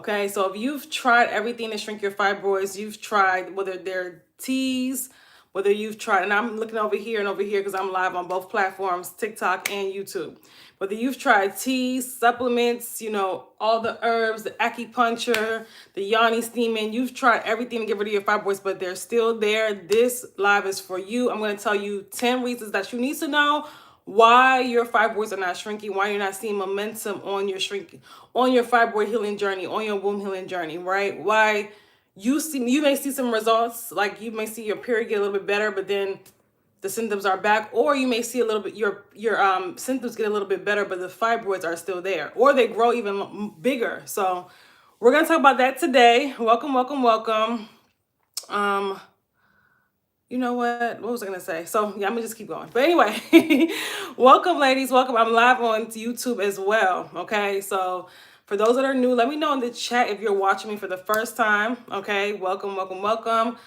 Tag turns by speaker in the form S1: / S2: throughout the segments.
S1: Okay, so if you've tried everything to shrink your fibroids, you've tried whether they're teas, whether you've tried, and I'm looking over here and over here because I'm live on both platforms, TikTok and YouTube. Whether you've tried teas, supplements, you know, all the herbs, the acupuncture, the yoni steaming, you've tried everything to get rid of your fibroids, but they're still there. This live is for you. I'm going to tell you 10 reasons that you need to know why your fibroids are not shrinking, why you're not seeing momentum on your shrinking, on your fibroid healing journey, on your womb healing journey, right? Why you may see some results, like you may see your period get a little bit better, but then the symptoms are back, or you may see a little bit your symptoms get a little bit better, but the fibroids are still there, or they grow even bigger. So we're gonna talk about that today. Welcome, welcome, welcome. You know what was I gonna say? So yeah, I'm gonna just keep going. But anyway, welcome ladies, welcome. I'm live on YouTube as well. Okay, so for those that are new, let me know in the chat if you're watching me for the first time. Okay, welcome, welcome, welcome.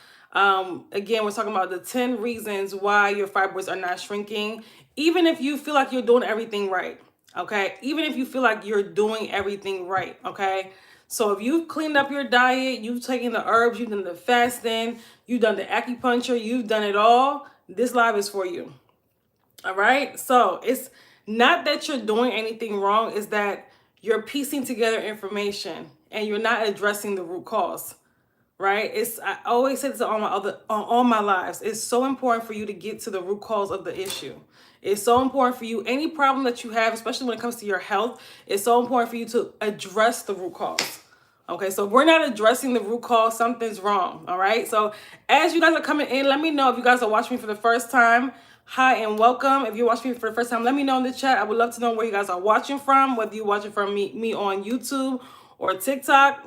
S1: Again, we're talking about the 10 reasons why your fibroids are not shrinking, even if you feel like you're doing everything right. Okay, even if you feel like you're doing everything right. Okay. So if you've cleaned up your diet, you've taken the herbs, you've done the fasting, you've done the acupuncture, you've done it all, this live is for you. All right. So it's not that you're doing anything wrong, it's that you're piecing together information and you're not addressing the root cause. Right? I always say this on all my lives. It's so important for you to get to the root cause of the issue. It's so important for you, any problem that you have, especially when it comes to your health, it's so important for you to address the root cause. Okay, so if we're not addressing the root cause, something's wrong. All right, so as you guys are coming in, let me know if you guys are watching me for the first time. Hi and welcome. If you're watching me for the first time, let me know in the chat. I would love to know where you guys are watching from, whether you're watching from me on YouTube or TikTok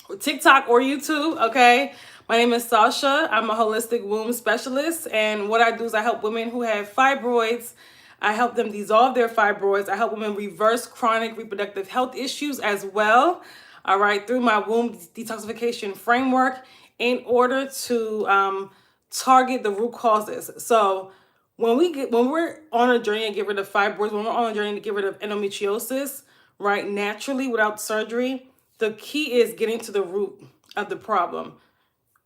S1: or YouTube. Okay, my name is Sasha. I'm a holistic womb specialist, and what I do is I help women who have fibroids. I help them dissolve their fibroids. I help women reverse chronic reproductive health issues as well. All right, through my womb detoxification framework, in order to target the root causes. So when we're on a journey to get rid of fibroids, when we're on a journey to get rid of endometriosis, right, naturally without surgery, the key is getting to the root of the problem.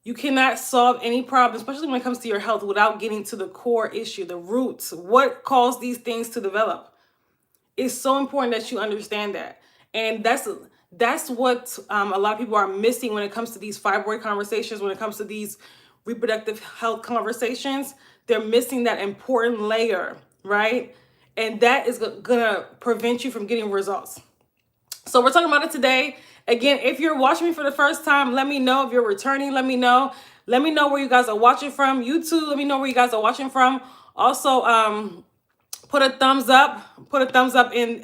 S1: You cannot solve any problem, especially when it comes to your health, without getting to the core issue, the roots. What caused these things to develop? It's so important that you understand that. And that's what a lot of people are missing when it comes to these fibroid conversations, when it comes to these reproductive health conversations. They're missing that important layer, right? And that is gonna prevent you from getting results. So we're talking about it today. Again, if you're watching me for the first time, let me know. If you're returning, let me know. Let me know where you guys are watching from. YouTube, let me know where you guys are watching from. Also, put a thumbs up. Put a thumbs up in,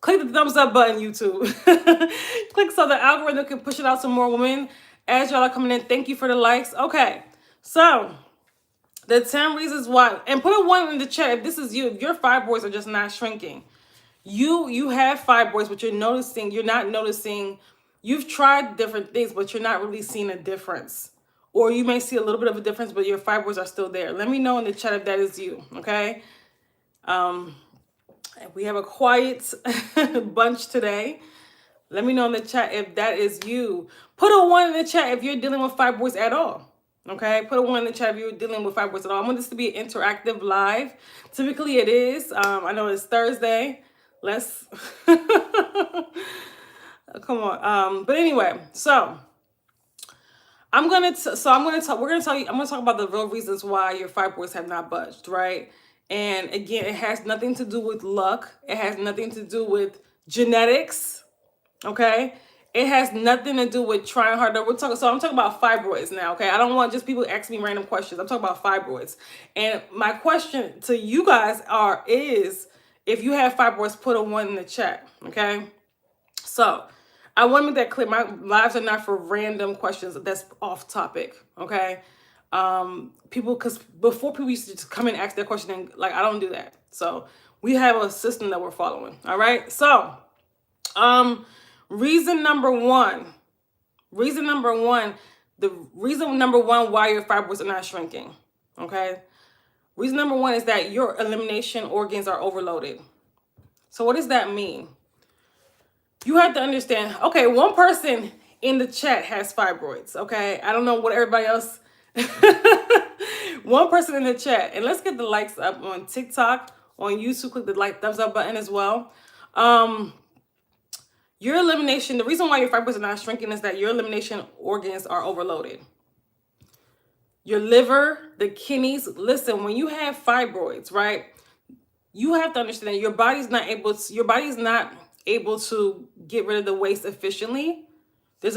S1: click the thumbs up button, YouTube. Click so the algorithm can push it out to more women. As y'all are coming in, thank you for the likes. Okay, so the 10 reasons why. And put a 1 in the chat if this is you. If your fibroids are just not shrinking. You have fibroids, but you're not noticing, you've tried different things, but you're not really seeing a difference. Or you may see a little bit of a difference, but your fibroids are still there. Let me know in the chat if that is you, okay? We have a quiet bunch today. Let me know in the chat if that is you. Put a 1 in the chat if you're dealing with fibroids at all. Okay, put a 1 in the chat if you're dealing with fibroids at all. I want this to be an interactive live. Typically it is. I know it's Thursday. Let's come on. But anyway, so we're gonna talk about the real reasons why your fibroids have not budged, right? And again, it has nothing to do with luck. It has nothing to do with genetics. Okay, it has nothing to do with trying harder. I'm talking about fibroids now. Okay, I don't want just people asking me random questions. I'm talking about fibroids. And my question to you guys is, if you have fibroids, put a 1 in the chat, okay? So I want to make that clear. My lives are not for random questions that's off topic, okay? Because before people used to just come and ask their question, and like, I don't do that. So we have a system that we're following, all right? So reason number one why your fibroids are not shrinking, okay? Reason number 1 is that your elimination organs are overloaded. So what does that mean? you have to understand, okay, one person in the chat has fibroids, okay? I don't know what everybody else, one person in the chat. And let's get the likes up on TikTok, on YouTube, click the thumbs up button as well. Your elimination, the reason why your fibroids are not shrinking is that your elimination organs are overloaded. Your liver, the kidneys, listen, when you have fibroids, right? You have to understand that your body's not able to get rid of the waste efficiently. There's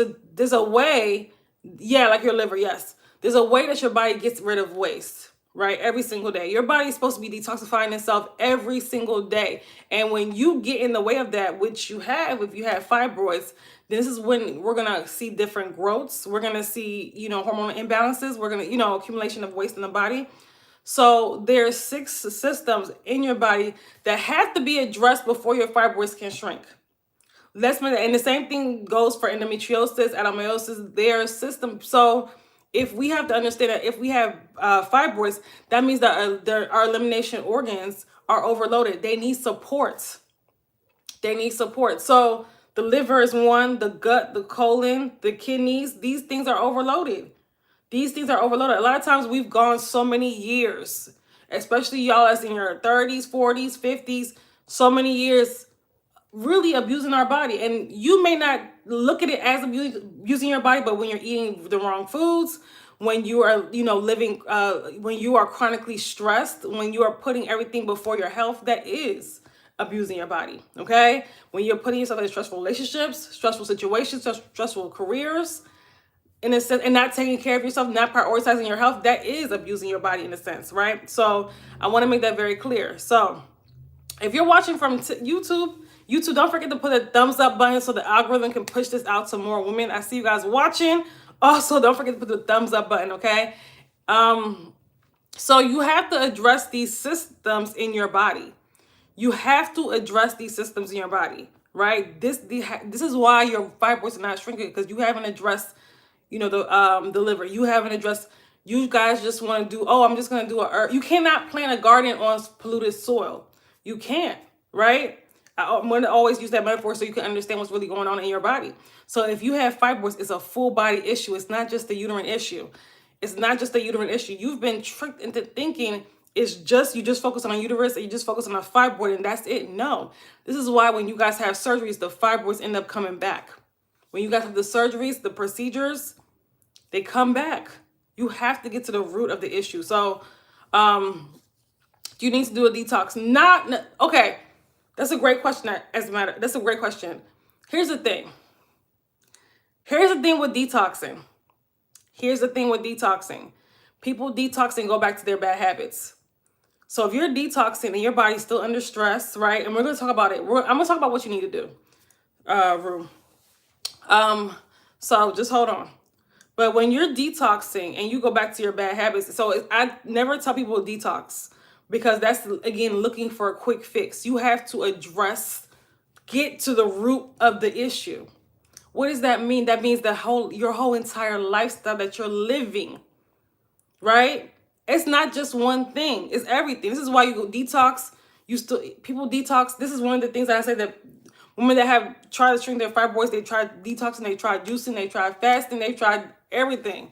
S1: a way, yeah, like your liver, yes. There's a way that your body gets rid of waste, right? Every single day. Your body is supposed to be detoxifying itself every single day. And when you get in the way of that, which you have, if you have fibroids, this is when we're going to see different growths. We're going to see, hormonal imbalances. We're going to, accumulation of waste in the body. So there's 6 systems in your body that have to be addressed before your fibroids can shrink. And the same thing goes for endometriosis, adenomyosis, their system. So if we have to understand that if we have fibroids, that means that our elimination organs are overloaded. They need support. They need support. So the liver is one, the gut, the colon, the kidneys, these things are overloaded. These things are overloaded. A lot of times we've gone so many years, especially y'all as in your 30s, 40s, 50s, so many years really abusing our body. And you may not look at it as abusing your body, but when you're eating the wrong foods, when you are, living, when you are chronically stressed, when you are putting everything before your health, that is abusing your body, okay? When you're putting yourself in stressful relationships, stressful situations, stressful careers, in a sense, and not taking care of yourself, not prioritizing your health, that is abusing your body in a sense, right? So I want to make that very clear. So if you're watching from YouTube, don't forget to put a thumbs up button so the algorithm can push this out to more women. I see you guys watching. Also, don't forget to put the thumbs up button, okay? So you have to address these systems in your body. You have to address these systems in your body, right? This is why your fibroids are not shrinking, because you haven't addressed, the liver. You haven't addressed. You guys just want to do, I'm just going to do a herb. You cannot plant a garden on polluted soil. You can't, right? I'm going to always use that metaphor so you can understand what's really going on in your body. So if you have fibroids, it's a full body issue. It's not just the uterine issue. It's not just the uterine issue. You've been tricked into thinking you just focus on a uterus and you just focus on a fibroid and that's it. No, this is why when you guys have surgeries, the fibroids end up coming back. When you guys have the surgeries, the procedures, they come back. You have to get to the root of the issue. So, do you need to do a detox? Okay. That's a great question. That's a great question. Here's the thing. Here's the thing with detoxing. People detox and go back to their bad habits. So if you're detoxing and your body's still under stress, right? And we're going to talk about it. I'm going to talk about what you need to do, Rue. So just hold on. But when you're detoxing and you go back to your bad habits, I never tell people to detox because that's, again, looking for a quick fix. You have to get to the root of the issue. What does that mean? That means your whole entire lifestyle that you're living, right? It's not just one thing. It's everything. This is why you go detox. People detox. This is one of the things that I say that women that have tried to shrink their fibroids, they tried detoxing, they tried juicing, they tried fasting, they tried everything,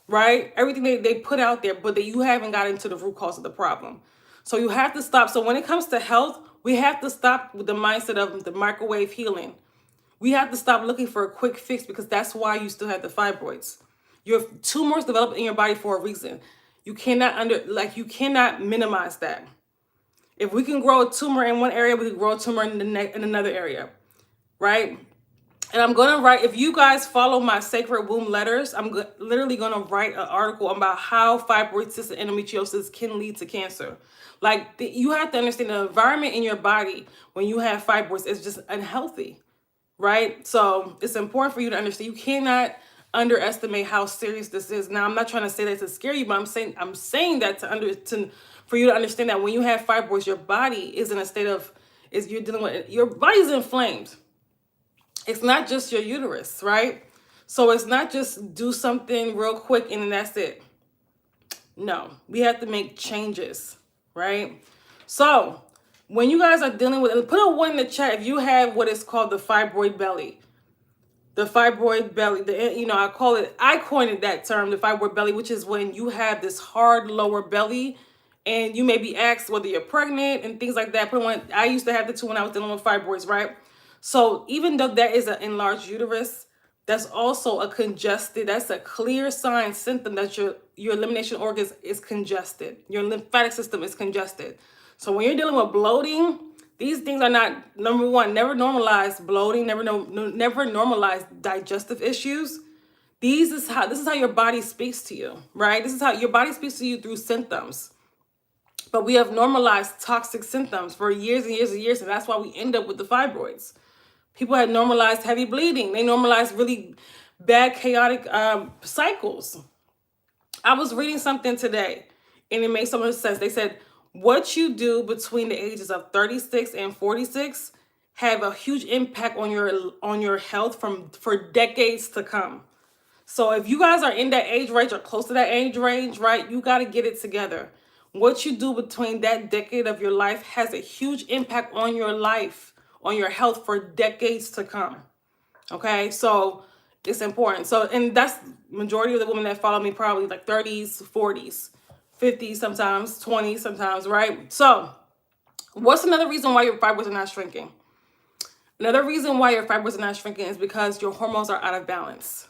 S1: right? Everything they put out there, but you haven't got into the root cause of the problem. So you have to stop. So when it comes to health, we have to stop with the mindset of the microwave healing. We have to stop looking for a quick fix because that's why you still have the fibroids. Your tumors develop in your body for a reason. You cannot minimize that. If we can grow a tumor in one area, we can grow a tumor in another area, right? And I'm going to write, if you guys follow my Sacred Womb letters, I'm literally going to write an article about how fibroid cysts and endometriosis can lead to cancer. You have to understand the environment in your body when you have fibroids is just unhealthy, right? So it's important for you to understand. You cannot underestimate how serious this is. Now, I'm not trying to say that to scare you, but I'm saying that for you to understand that when you have fibroids, your body is in a state of, you're dealing with, your body's inflamed. It's not just your uterus, right? So it's not just do something real quick and then that's it. No, we have to make changes, right? So when you guys are dealing with, put a 1 in the chat if you have what is called the fibroid belly. The fibroid belly, I coined it that term, the fibroid belly, which is when you have this hard lower belly and you may be asked whether you're pregnant and things like that. I used to have the 2 when I was dealing with fibroids, right? So even though that is an enlarged uterus, that's also that's a clear sign, symptom that your elimination organs is congested. Your lymphatic system is congested. So when you're dealing with bloating, these things are not, number one, never normalize bloating, never normalize digestive issues. This is how your body speaks to you, right? This is how your body speaks to you through symptoms. But we have normalized toxic symptoms for years and years and years, and that's why we end up with the fibroids. People had normalized heavy bleeding. They normalized really bad, chaotic cycles. I was reading something today, and it made so much sense. They said, what you do between the ages of 36 and 46 have a huge impact on your health for decades to come. So if you guys are in that age range or close to that age range, right, you got to get it together. What you do between that decade of your life has a huge impact on your life, on your health for decades to come. Okay, so it's important. So, and that's majority of the women that follow me, probably like 30s, 40s, 50s sometimes, 20s sometimes, right? So what's another reason why your fibroids are not shrinking? Another reason why your fibroids are not shrinking is because your hormones are out of balance.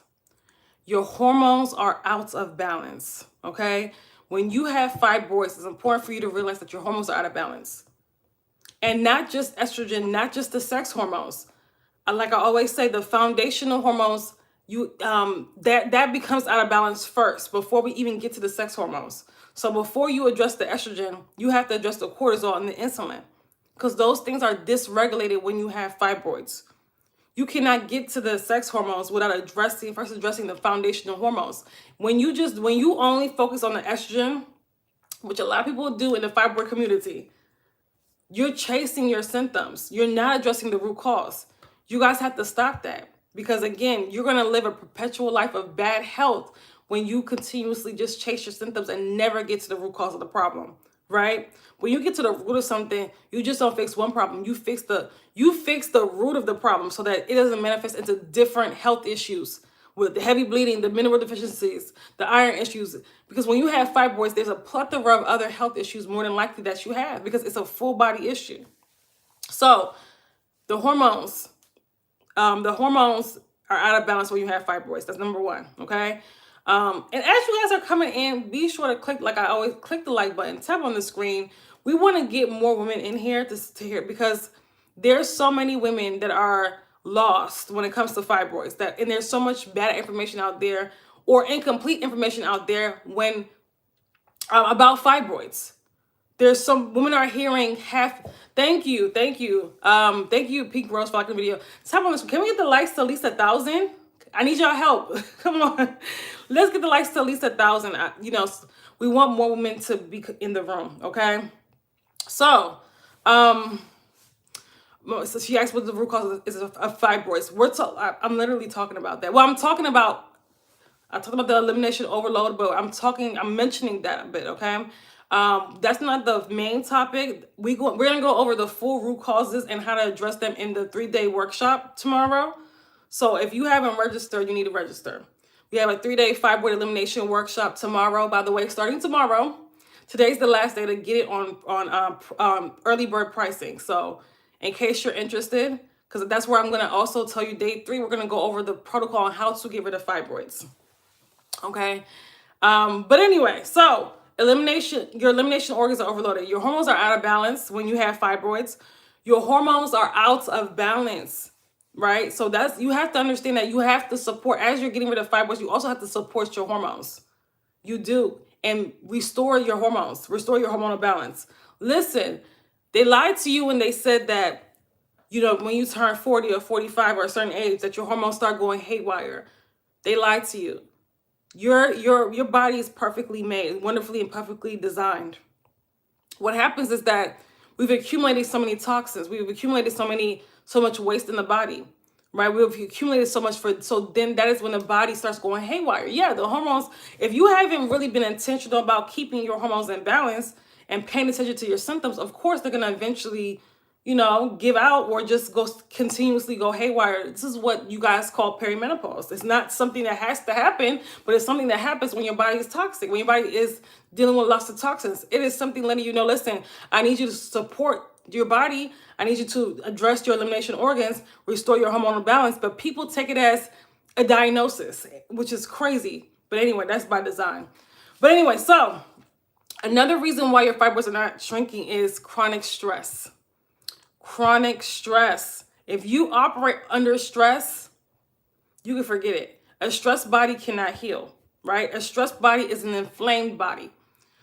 S1: Your hormones are out of balance, okay? When you have fibroids, it's important for you to realize that your hormones are out of balance. And not just estrogen, not just the sex hormones. Like I always say, the foundational hormones, that becomes out of balance first before we even get to the sex hormones. So before you address the estrogen, you have to address the cortisol and the insulin, because those things are dysregulated when you have fibroids. You cannot get to the sex hormones without addressing the foundational hormones. When you only focus on the estrogen, which a lot of people do in the fibroid community, you're chasing your symptoms. You're not addressing the root cause. You guys have to stop that, because again, you're going to live a perpetual life of bad health when you continuously just chase your symptoms and never get to the root cause of the problem, right? When you get to the root of something, you just don't fix one problem. You fix the root of the problem so that it doesn't manifest into different health issues with the heavy bleeding, the mineral deficiencies, the iron issues. Because when you have fibroids, there's a plethora of other health issues more than likely that you have, because it's a full body issue. So the hormones are out of balance when you have fibroids. That's number one, okay? And as you guys are coming in, be sure to click, like I always, click the like button, tap on the screen. We want to get more women in here to hear, because there's so many women that are lost when it comes to fibroids, and there's so much bad information out there, or incomplete information out there when about fibroids. There's some women are hearing half. Thank you, Pink Rose, for liking the video. Tap on this. Can we get the likes to at least 1,000? I need y'all help. Come on, let's get the likes to at least 1,000. We want more women to be in the room. Okay, so so she asked what the root cause is of fibroids. I'm literally talking about that. Well, I talked about the elimination overload, but I'm mentioning that a bit, okay? That's not the main topic. We're gonna go over the full root causes and how to address them in the 3-day workshop tomorrow. So if you haven't registered, you need to register. We have a 3-day fibroid elimination workshop tomorrow. By the way, starting tomorrow. Today's the last day to get it on early bird pricing. So in case you're interested, because that's where I'm going to also tell you day 3, we're going to go over the protocol on how to get rid of fibroids. Okay. But anyway, so your elimination organs are overloaded. Your hormones are out of balance when you have fibroids. Your hormones are out of balance, right? So you have to understand that you have to support, as you're getting rid of fibroids, you also have to support your hormones. You do. And restore your hormones, restore your hormonal balance. Listen, they lied to you when they said that, when you turn 40 or 45 or a certain age, that your hormones start going haywire. They lied to you. Your body is perfectly made, wonderfully and perfectly designed. What happens is that we've accumulated so many toxins. We've accumulated so much waste in the body, right? We've accumulated so much so then that is when the body starts going haywire. Yeah, the hormones, if you haven't really been intentional about keeping your hormones in balance, and paying attention to your symptoms, of course, they're going to eventually, you know, give out or just continuously go haywire. This is what you guys call perimenopause. It's not something that has to happen, but it's something that happens when your body is toxic, when your body is dealing with lots of toxins. It is something letting you know, listen, I need you to support your body. I need you to address your elimination organs, restore your hormonal balance. But people take it as a diagnosis, which is crazy. But anyway, that's by design. But anyway, so another reason why your fibroids are not shrinking is chronic stress. Chronic stress. If you operate under stress, you can forget it. A stressed body cannot heal, right? A stressed body is an inflamed body.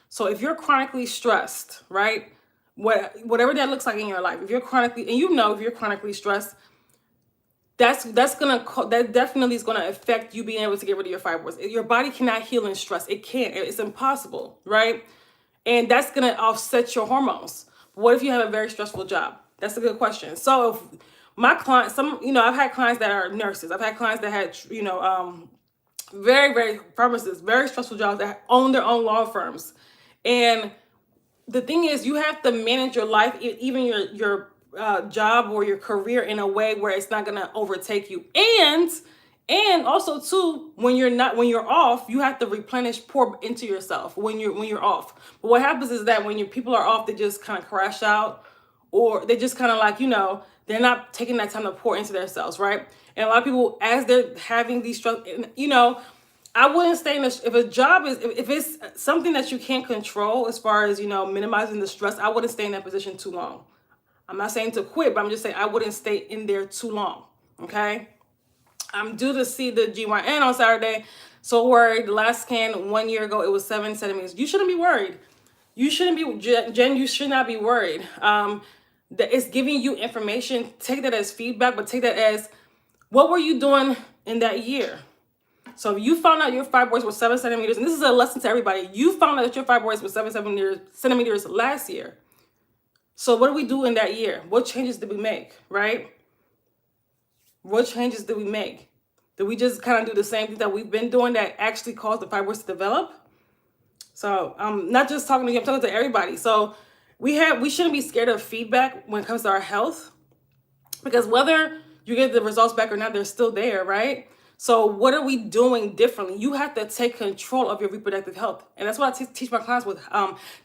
S1: So if you're chronically stressed, right, whatever that looks like in your life, if you're chronically, and you know if you're chronically stressed, that definitely is gonna affect you being able to get rid of your fibroids. Your body cannot heal in stress. It can't. It's impossible, right? And that's gonna offset your hormones. What if you have a very stressful job? That's a good question. So if my clients, I've had clients that are nurses. I've had clients that had, very, very pharmacists, very stressful jobs that own their own law firms. And the thing is, you have to manage your life, even your job or your career, in a way where it's not gonna overtake you. And also too, when you're off, you have to pour into yourself when you're off. But what happens is that when people are off, they just kind of crash out, or they just kind of like, they're not taking that time to pour into themselves, right? And a lot of people, as they're having these struggles, I wouldn't stay in this. If a job if it's something that you can't control, as far as, minimizing the stress, I wouldn't stay in that position too long. I'm not saying to quit, but I'm just saying I wouldn't stay in there too long, okay? I'm due to see the GYN on Saturday. So worried. The last scan 1 year ago, it was 7 centimeters. You shouldn't be worried. You shouldn't be, Jen, you should not be worried. That it's giving you information. Take that as feedback, but take that as, what were you doing in that year? So if you found out your fibroids were 7 centimeters, and this is a lesson to everybody, you found out that your fibroids were 7 centimeters last year. So what did we do in that year? What changes did we make, right? What changes did we make? Did we just kind of do the same thing that we've been doing that actually caused the fibroids to develop? So I'm not just talking to you, I'm talking to everybody. So we shouldn't be scared of feedback when it comes to our health, because whether you get the results back or not, they're still there, right? So what are we doing differently? You have to take control of your reproductive health. And that's what I teach my clients with.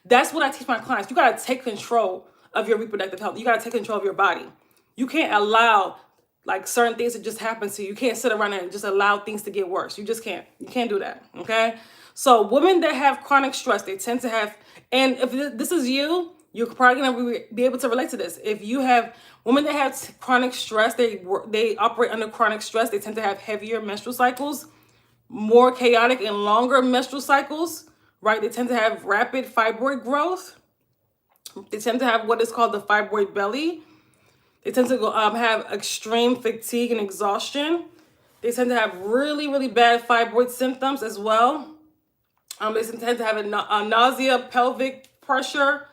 S1: That's what I teach my clients. You got to take control of your reproductive health. You got to take control of your body. You can't allow like certain things to just happen to you. You can't sit around and just allow things to get worse. You just can't. You can't do that, okay? So women that have chronic stress, they tend to have, and if this is you, you're probably going to be able to relate to this. If you have women that have chronic stress, they operate under chronic stress, they tend to have heavier menstrual cycles, more chaotic and longer menstrual cycles, right? They tend to have rapid fibroid growth. They tend to have what is called the fibroid belly. They tend to have extreme fatigue and exhaustion. They tend to have really, really bad fibroid symptoms as well. They tend to have a nausea, pelvic pressure,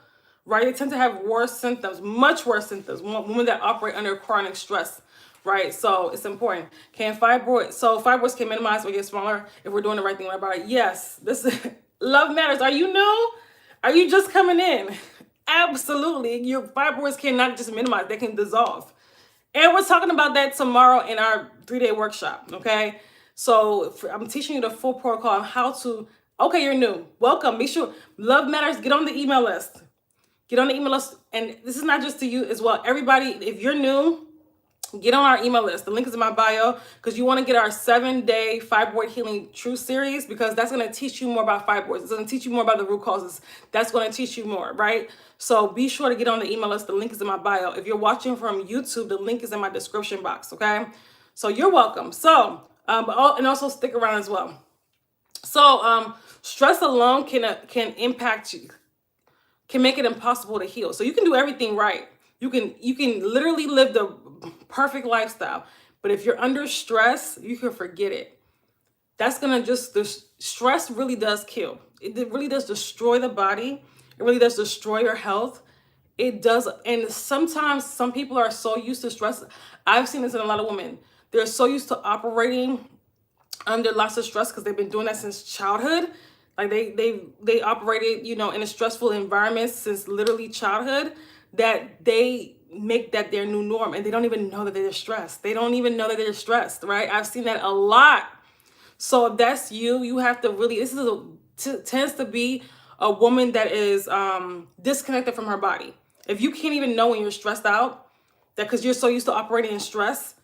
S1: right? They tend to have worse symptoms, much worse symptoms, women that operate under chronic stress, right? So it's important. Fibroids can minimize or get smaller if we're doing the right thing about it. Yes, love matters. Are you new? Are you just coming in? Absolutely. Your fibroids cannot just minimize, they can dissolve. And we're talking about that tomorrow in our 3-day workshop, okay? So I'm teaching you the full protocol on how to, okay, you're new. Welcome. Be sure, love matters. Get on the email list. Get on the email list. And this is not just to you as well. Everybody, if you're new, get on our email list. The link is in my bio, because you want to get our 7-day fibroid healing true series, because that's going to teach you more about fibroids. It's going to teach you more about the root causes. That's going to teach you more, right? So be sure to get on the email list. The link is in my bio. If you're watching from YouTube, the link is in my description box, okay? So you're welcome. So, and also stick around as well. So stress alone can impact you, can make it impossible to heal. So you can do everything right. You can literally live the perfect lifestyle. But if you're under stress, you can forget it. That's going to the stress really does kill. It really does destroy the body. It really does destroy your health. It does. And sometimes some people are so used to stress. I've seen this in a lot of women. They're so used to operating under lots of stress because they've been doing that since childhood, Like they operated, you know, in a stressful environment since literally childhood, that they make that their new norm, and they don't even know that they're stressed. They don't even know that they're stressed, right? I've seen that a lot. So if that's you, you have to really, this is tends to be a woman that is disconnected from her body. If you can't even know when you're stressed out, that because you're so used to operating in stress,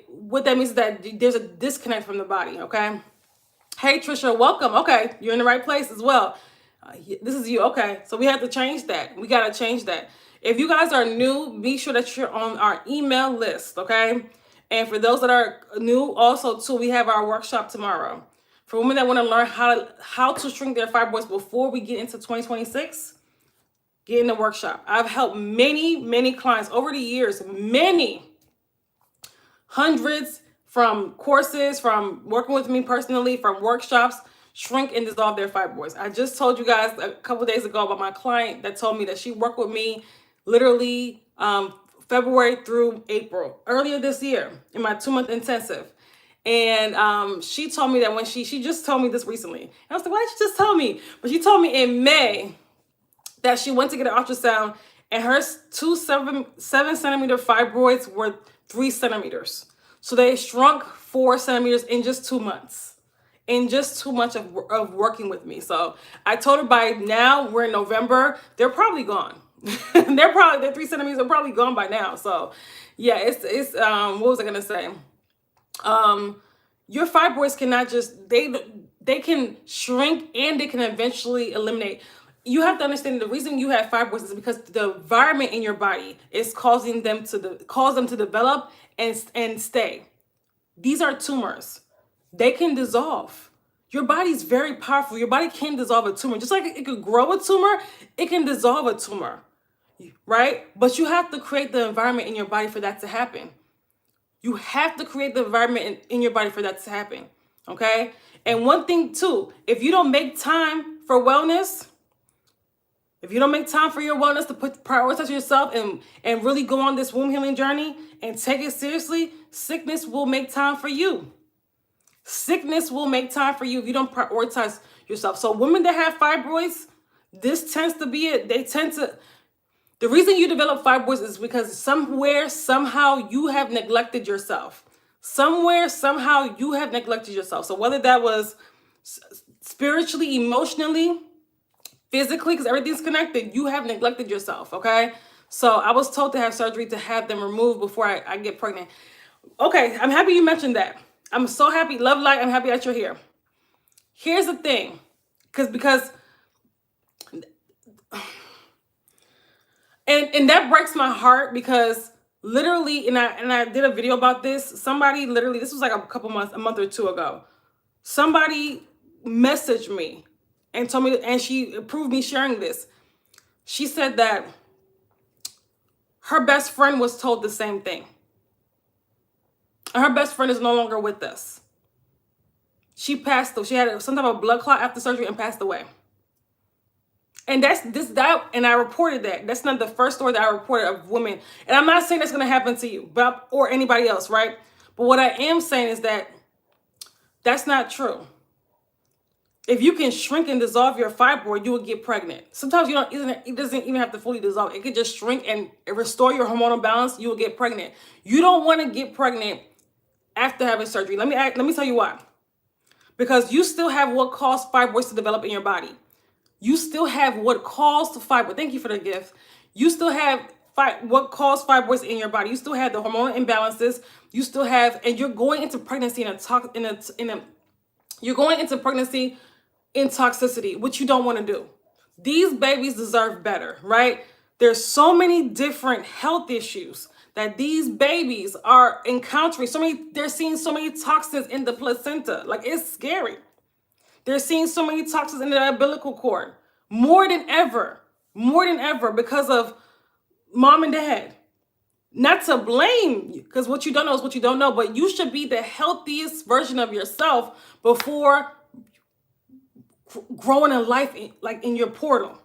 S1: what that means is that there's a disconnect from the body, okay? Hey, Trisha, welcome. Okay, you're in the right place as well. This is you. Okay, so we have to change that. We got to change that. If you guys are new, be sure that you're on our email list, okay? And for those that are new, also, too, we have our workshop tomorrow. For women that want to learn how to shrink their fibroids before we get into 2026, get in the workshop. I've helped many clients over the years, hundreds, from courses, from working with me personally, from workshops, shrink and dissolve their fibroids. I just told you guys a couple days ago about my client that told me that she worked with me literally February through April, earlier this year, in my 2-month intensive. And she told me that when she just told me this recently. And I was like, why did she just tell me? But she told me in May that she went to get an ultrasound, and her 7-centimeter fibroids were 3 centimeters. So they shrunk 4 centimeters in just 2 months. In just 2 months of working with me. So I told her by now, we're in November, they're probably gone. Their 3 centimeters are probably gone by now. So yeah, it's what was I gonna say? Your fibroids cannot just, they can shrink and they can eventually eliminate. You have to understand the reason you have fibroids is because the environment in your body is causing them to develop and stay. These are tumors. They can dissolve. Your body's very powerful. Your body can dissolve a tumor. Just like it could grow a tumor, it can dissolve a tumor, right? But you have to create the environment in your body for that to happen. You have to create the environment in your body for that to happen, okay? And one thing too, if you don't make time for wellness, if you don't make time for your wellness to prioritize yourself and really go on this womb healing journey and take it seriously, sickness will make time for you. Sickness will make time for you if you don't prioritize yourself. So women that have fibroids, this tends to be it. The reason you develop fibroids is because somewhere, somehow you have neglected yourself. Somewhere, somehow you have neglected yourself. So whether that was spiritually, emotionally, physically, because everything's connected, you have neglected yourself, okay? So I was told to have surgery to have them removed before I get pregnant. Okay, I'm happy you mentioned that. I'm so happy. Love light, I'm happy that you're here. Here's the thing, because and that breaks my heart, because literally, and I did a video about this. Somebody literally, this was like a month or two ago. Somebody messaged me and told me, and she approved me sharing this. She said that her best friend was told the same thing. And her best friend is no longer with us. She passed, she had some type of blood clot after surgery and passed away. And and I reported that. That's not the first story that I reported of women. And I'm not saying that's going to happen to you, or anybody else, right? But what I am saying is that that's not true. If you can shrink and dissolve your fibroid, you will get pregnant. Sometimes it doesn't even have to fully dissolve. It could just shrink and restore your hormonal balance. You will get pregnant. You don't want to get pregnant after having surgery. Let me tell you why. Because you still have what caused fibroids to develop in your body. You still have what caused fibroid. Thank you for the gift. You still have what caused fibroids in your body. You still have the hormonal imbalances. You still have, and you're going into pregnancy you're going into pregnancy in toxicity, which you don't want to do. These babies deserve better, right? There's so many different health issues that these babies are encountering. They're seeing so many toxins in the placenta. Like, it's scary. They're seeing so many toxins in the umbilical cord. More than ever, because of mom and dad. Not to blame you, because what you don't know is what you don't know, but you should be the healthiest version of yourself before growing in life, like in your portal,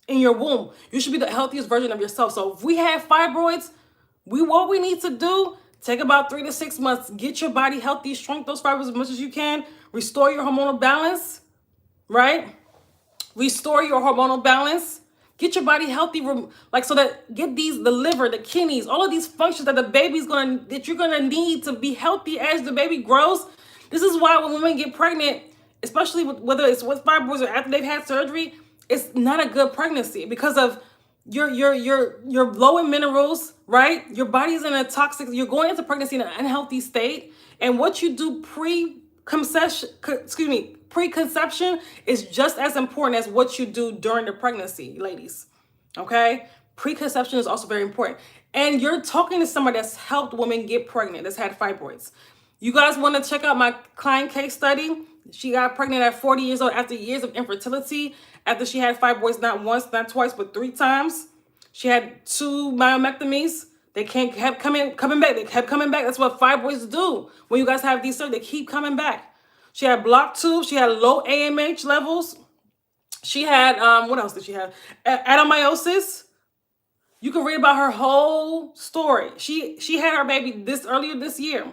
S1: in your womb. You should be the healthiest version of yourself. So if we have fibroids, what we need to do, take about 3 to 6 months, get your body healthy, shrink those fibroids as much as you can, restore your hormonal balance, right? Restore your hormonal balance. Get your body healthy, like so that get the liver, the kidneys, all of these functions that you're gonna need to be healthy as the baby grows. This is why when women get pregnant, especially whether it's with fibroids or after they've had surgery, it's not a good pregnancy because of you're low in minerals, right? Your body's in a toxic. You're going into pregnancy in an unhealthy state, and what you do preconception is just as important as what you do during the pregnancy, ladies. Okay? Preconception is also very important. And you're talking to somebody that's helped women get pregnant, that's had fibroids. You guys want to check out my client case study? She got pregnant at 40 years old after years of infertility, after she had fibroids not once, not twice, but 3 times. She had 2 myomectomies. They kept coming back. They kept coming back. That's what fibroids do. When you guys have these surgeries, they keep coming back. She had blocked tubes. She had low AMH levels. She had, what else did she have? Adenomyosis. You can read about her whole story. She had her baby earlier this year.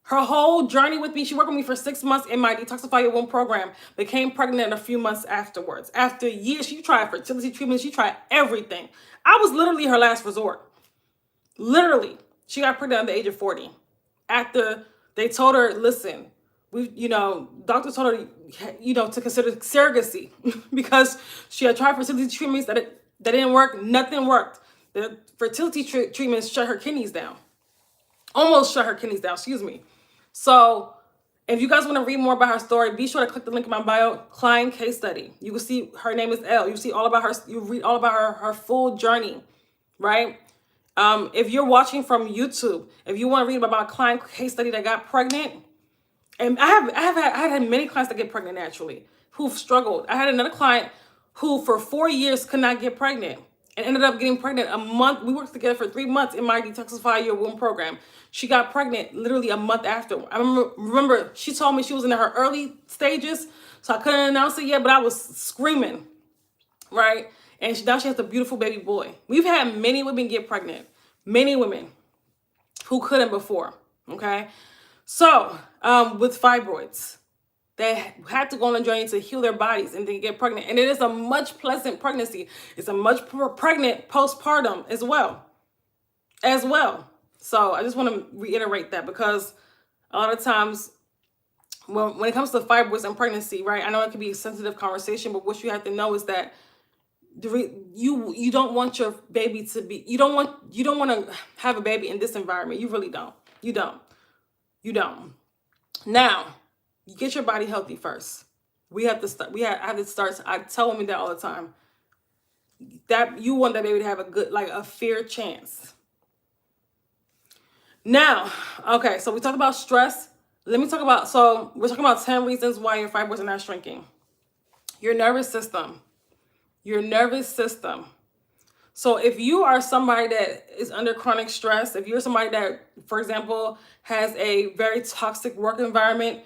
S1: Her whole journey with me, she worked with me for 6 months in my Detoxify Your Womb program, became pregnant a few months afterwards. After years, she tried fertility treatment. She tried everything. I was literally her last resort. Literally. She got pregnant at the age of 40. After they told her, listen, doctors told her, to consider surrogacy because she had tried fertility treatments that didn't work. Nothing worked. The fertility treatments shut her kidneys down. Almost shut her kidneys down, excuse me. So if you guys want to read more about her story, be sure to click the link in my bio, client case study. You will see her name is Elle. You see all about her. You read all about her full journey, right? If you're watching from YouTube, if you want to read about a client case study that got pregnant, and I had many clients that get pregnant naturally who've struggled. I had another client who for 4 years could not get pregnant and ended up getting pregnant a month. We worked together for 3 months in my Detoxify Your Womb program. She got pregnant literally a month after. I remember she told me she was in her early stages, so I couldn't announce it yet, but I was screaming, right? And now she has a beautiful baby boy. We've had many women get pregnant, many women who couldn't before, okay? So with fibroids, they had to go on a journey to heal their bodies and then get pregnant. And it is a much pleasant pregnancy. It's a much pregnant postpartum as well. So I just want to reiterate that because a lot of times when it comes to fibroids and pregnancy, right? I know it can be a sensitive conversation, but what you have to know is that you don't want your baby to be, you don't want to have a baby in this environment. You really don't. You don't. Now, you get your body healthy first. I have to start. I tell women that all the time. That you want that baby to have a fair chance. Now, okay, so we talked about stress. We're talking about 10 reasons why your fibroids are not shrinking. Your nervous system. So if you are somebody that is under chronic stress, if you're somebody that, for example, has a very toxic work environment,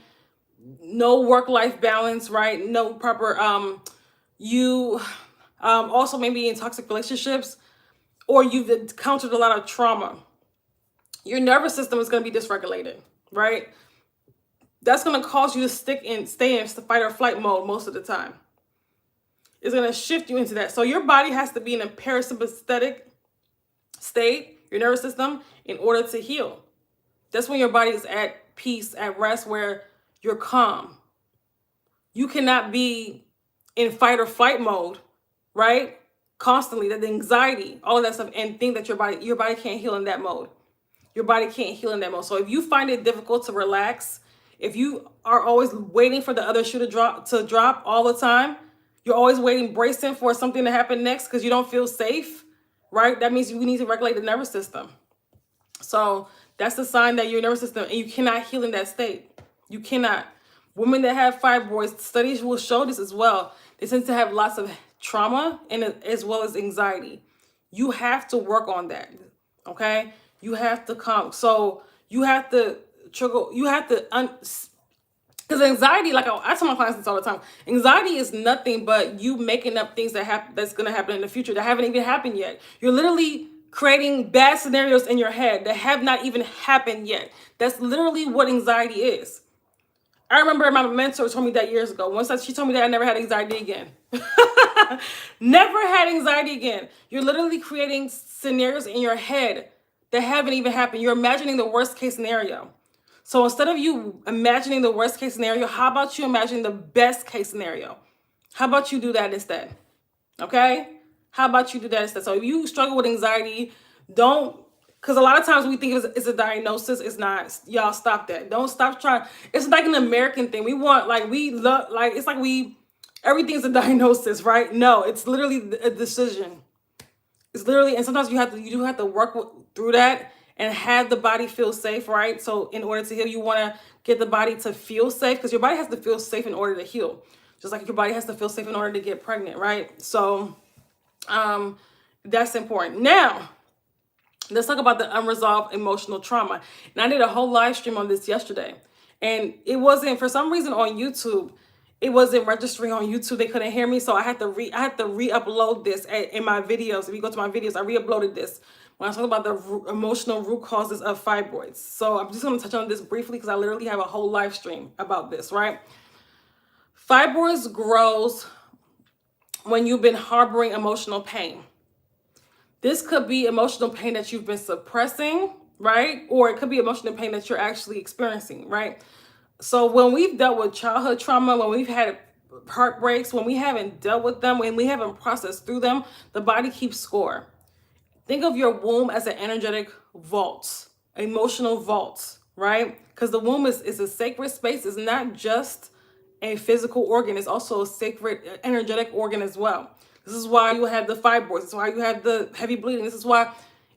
S1: no work-life balance, right? No proper, you also maybe in toxic relationships, or you've encountered a lot of trauma, your nervous system is going to be dysregulated, right? That's going to cause you to stay in fight or flight mode most of the time. It's going to shift you into that. So your body has to be in a parasympathetic state, your nervous system, in order to heal. That's when your body is at peace, at rest, where you're calm. You cannot be in fight or flight mode, right? Constantly, the anxiety, all of that stuff, and think that your body can't heal in that mode. Your body can't heal in that mode. So if you find it difficult to relax, if you are always waiting for the other shoe to drop all the time, you're always bracing for something to happen next because you don't feel safe, right? That means we need to regulate the nervous system. So that's the sign that your nervous system, and you cannot heal in that state. You cannot. Women that have fibroids, studies will show this as well. They tend to have lots of trauma and as well as anxiety. You have to work on that, okay? You have to come. So you have to trigger, because anxiety, like I tell my clients this all the time, anxiety is nothing but you making up things that's going to happen in the future that haven't even happened yet. You're literally creating bad scenarios in your head that have not even happened yet. That's literally what anxiety is. I remember my mentor told me that years ago. Once she told me that, I never had anxiety again. Never had anxiety again. You're literally creating scenarios in your head that haven't even happened. You're imagining the worst case scenario. So instead of you imagining the worst case scenario, how about you imagine the best case scenario? How about you do that instead? Okay? How about you do that instead? So if you struggle with anxiety, don't, because a lot of times we think it's a diagnosis. It's not. Y'all stop that. Don't stop trying. It's like an American thing. We want, like, we love, like, it's like everything's a diagnosis, right? No, it's literally a decision. It's literally, and sometimes you do have to work through that and have the body feel safe, right? So in order to heal, you want to get the body to feel safe, because your body has to feel safe in order to heal. Just like your body has to feel safe in order to get pregnant, right? So that's important. Now, let's talk about the unresolved emotional trauma. And I did a whole live stream on this yesterday. And it wasn't, for some reason on YouTube, it wasn't registering on YouTube. They couldn't hear me. So I had to re-upload this in my videos. If you go to my videos, I re-uploaded this when I talk about the emotional root causes of fibroids. So I'm just going to touch on this briefly because I literally have a whole live stream about this, right? Fibroids grows when you've been harboring emotional pain. This could be emotional pain that you've been suppressing, right? Or it could be emotional pain that you're actually experiencing, right? So when we've dealt with childhood trauma, when we've had heartbreaks, when we haven't dealt with them, when we haven't processed through them, the body keeps score. Think of your womb as an energetic vault, emotional vault, right? Because the womb is a sacred space. It's not just a physical organ. It's also a sacred energetic organ as well. This is why you have the fibroids. This is why you have the heavy bleeding. This is why,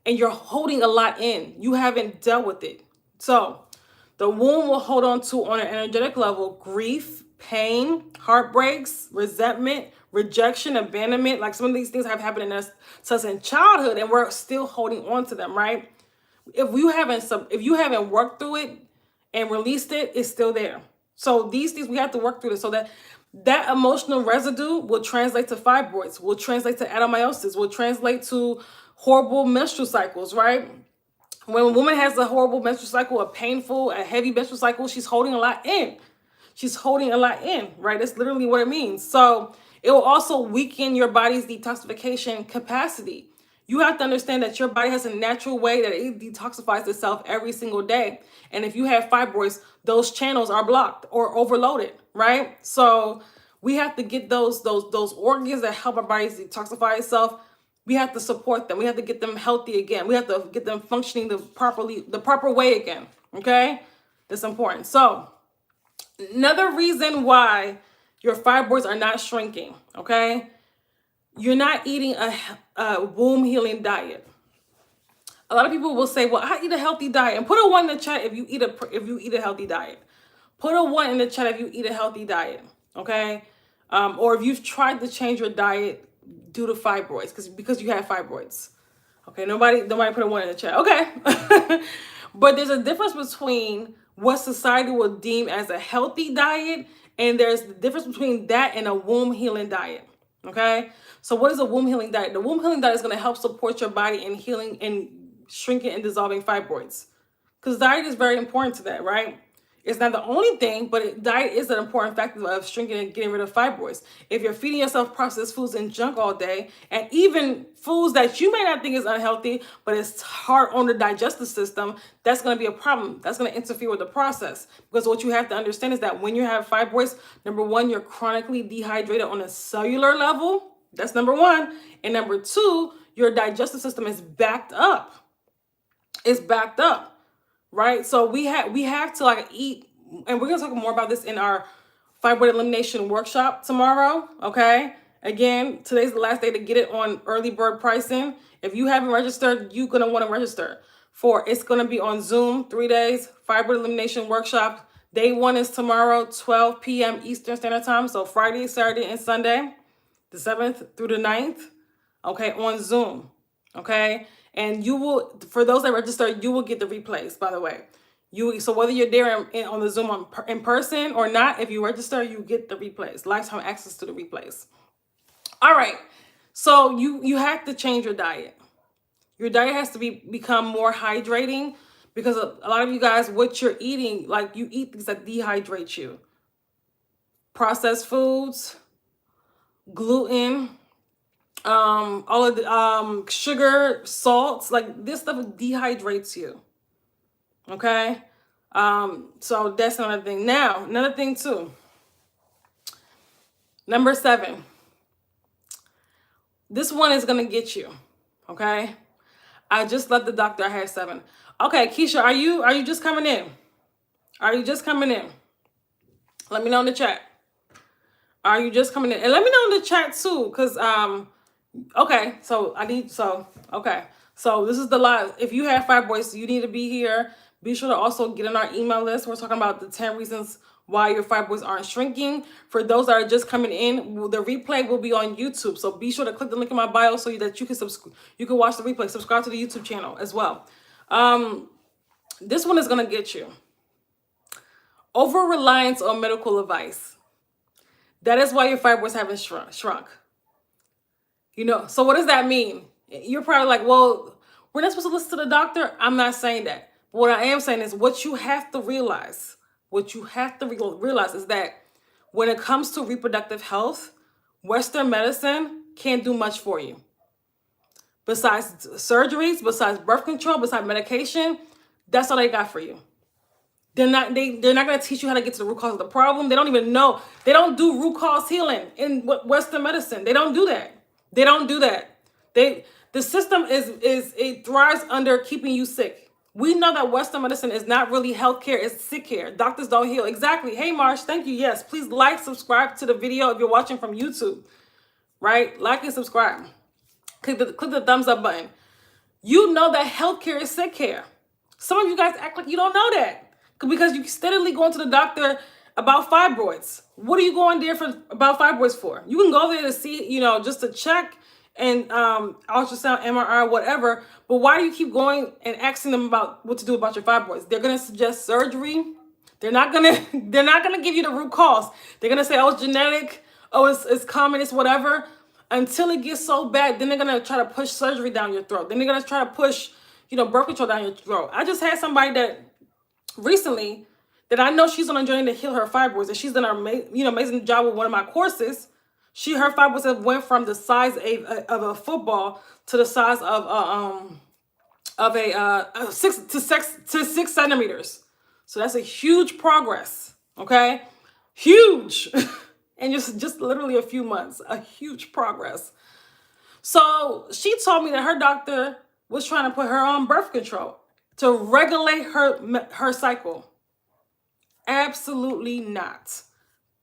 S1: and you're holding a lot in. You haven't dealt with it. So the womb will hold on to, on an energetic level, grief, pain, heartbreaks, resentment, rejection, abandonment. Like some of these things have happened to us in childhood, and we're still holding on to them, right? If you haven't worked through it and released it, it's still there. So these things, we have to work through this so that emotional residue will translate to fibroids, will translate to adenomyosis, will translate to horrible menstrual cycles, right? When a woman has a horrible menstrual cycle, a heavy menstrual cycle, she's holding a lot in. She's holding a lot in, right? That's literally what it means. So it will also weaken your body's detoxification capacity. You have to understand that your body has a natural way that it detoxifies itself every single day. And if you have fibroids, those channels are blocked or overloaded, right? So we have to get those organs that help our bodies detoxify itself. We have to support them. We have to get them healthy again. We have to get them functioning the proper way again, okay? That's important. So another reason why your fibroids are not shrinking, okay? You're not eating a womb healing diet. A lot of people will say, well, I eat a healthy diet. And put a 1 in the chat if you eat a healthy diet. Put a 1 in the chat if you eat a healthy diet, okay? Or if you've tried to change your diet due to fibroids, because you have fibroids. Okay, nobody put a 1 in the chat. Okay. But there's a difference between what society will deem as a healthy diet, and there's the difference between that and a womb healing diet. Okay? So what is a womb healing diet? The womb healing diet is going to help support your body in healing and shrinking and dissolving fibroids. Because diet is very important to that, right? It's not the only thing, but diet is an important factor of shrinking and getting rid of fibroids. If you're feeding yourself processed foods and junk all day, and even foods that you may not think is unhealthy, but it's hard on the digestive system, that's going to be a problem. That's going to interfere with the process. Because what you have to understand is that when you have fibroids, number one, you're chronically dehydrated on a cellular level. That's number one. And number two, your digestive system is backed up. It's backed up. Right? So we have to like eat, and we're going to talk more about this in our fibroid elimination workshop tomorrow. Okay. Again, today's the last day to get it on early bird pricing. If you haven't registered, you're going to want to register it's going to be on Zoom, 3 days, fibroid elimination workshop. Day 1 is tomorrow, 12 p.m. Eastern Standard Time. So Friday, Saturday, and Sunday, the 7th through the 9th. Okay. On Zoom. Okay. And you will, for those that register, you will get the replays, by the way. So whether you're there on the Zoom in person or not, if you register, you get the replays, lifetime access to the replays. All right. So you have to change your diet. Your diet has to become more hydrating, Because a lot of you guys, what you're eating, like you eat things that dehydrate you. Processed foods, gluten, all of the sugar, salts, like this stuff dehydrates you. Okay? So that's another thing. Now, another thing too. Number 7. This one is gonna get you. Okay? I just left the doctor. I had 7. Okay, Keisha, are you just coming in? Are you just coming in? Let me know in the chat. Are you just coming in? And let me know in the chat too, because okay, so okay. So this is the live. If you have fibroids, you need to be here. Be sure to also get on our email list. We're talking about the 10 reasons why your fibroids aren't shrinking. For those that are just coming in, the replay will be on YouTube. So be sure to click the link in my bio so that you can watch the replay. Subscribe to the YouTube channel as well. This one is gonna get you. Over-reliance on medical advice. That is why your fibroids haven't shrunk. So what does that mean? You're probably like, well, we're not supposed to listen to the doctor. I'm not saying that. But what I am saying is what you have to realize, is that when it comes to reproductive health, Western medicine can't do much for you. Besides surgeries, besides birth control, besides medication, that's all they got for you. They're not going to teach you how to get to the root cause of the problem. They don't even know. They don't do root cause healing in Western medicine. They don't do that. The system it thrives under keeping you sick. We know that Western medicine is not really healthcare, it's sick care. Doctors don't heal. Exactly. Hey, Marsh, thank you. Yes, please like, subscribe to the video if you're watching from YouTube, right? Like and subscribe. Click the thumbs up button. You know that healthcare is sick care. Some of you guys act like you don't know that because you steadily going to the doctor about fibroids. What are you going there about fibroids for? You can go there to see, just to check and ultrasound, MRI, whatever. But why do you keep going and asking them about what to do about your fibroids? They're gonna suggest surgery. They're not gonna give you the root cause. They're gonna say, oh, it's genetic, oh, it's common, it's whatever. Until it gets so bad, then they're gonna try to push surgery down your throat. Then they're gonna try to push, birth control down your throat. I just had somebody that recently that I know she's on a journey to heal her fibroids, and she's done an amazing job with one of my courses. Her fibroids have went from the size of a football to the size of a 6 centimeters. So that's a huge progress. Okay, huge, and just literally a few months, a huge progress. So she told me that her doctor was trying to put her on birth control to regulate her cycle. Absolutely not.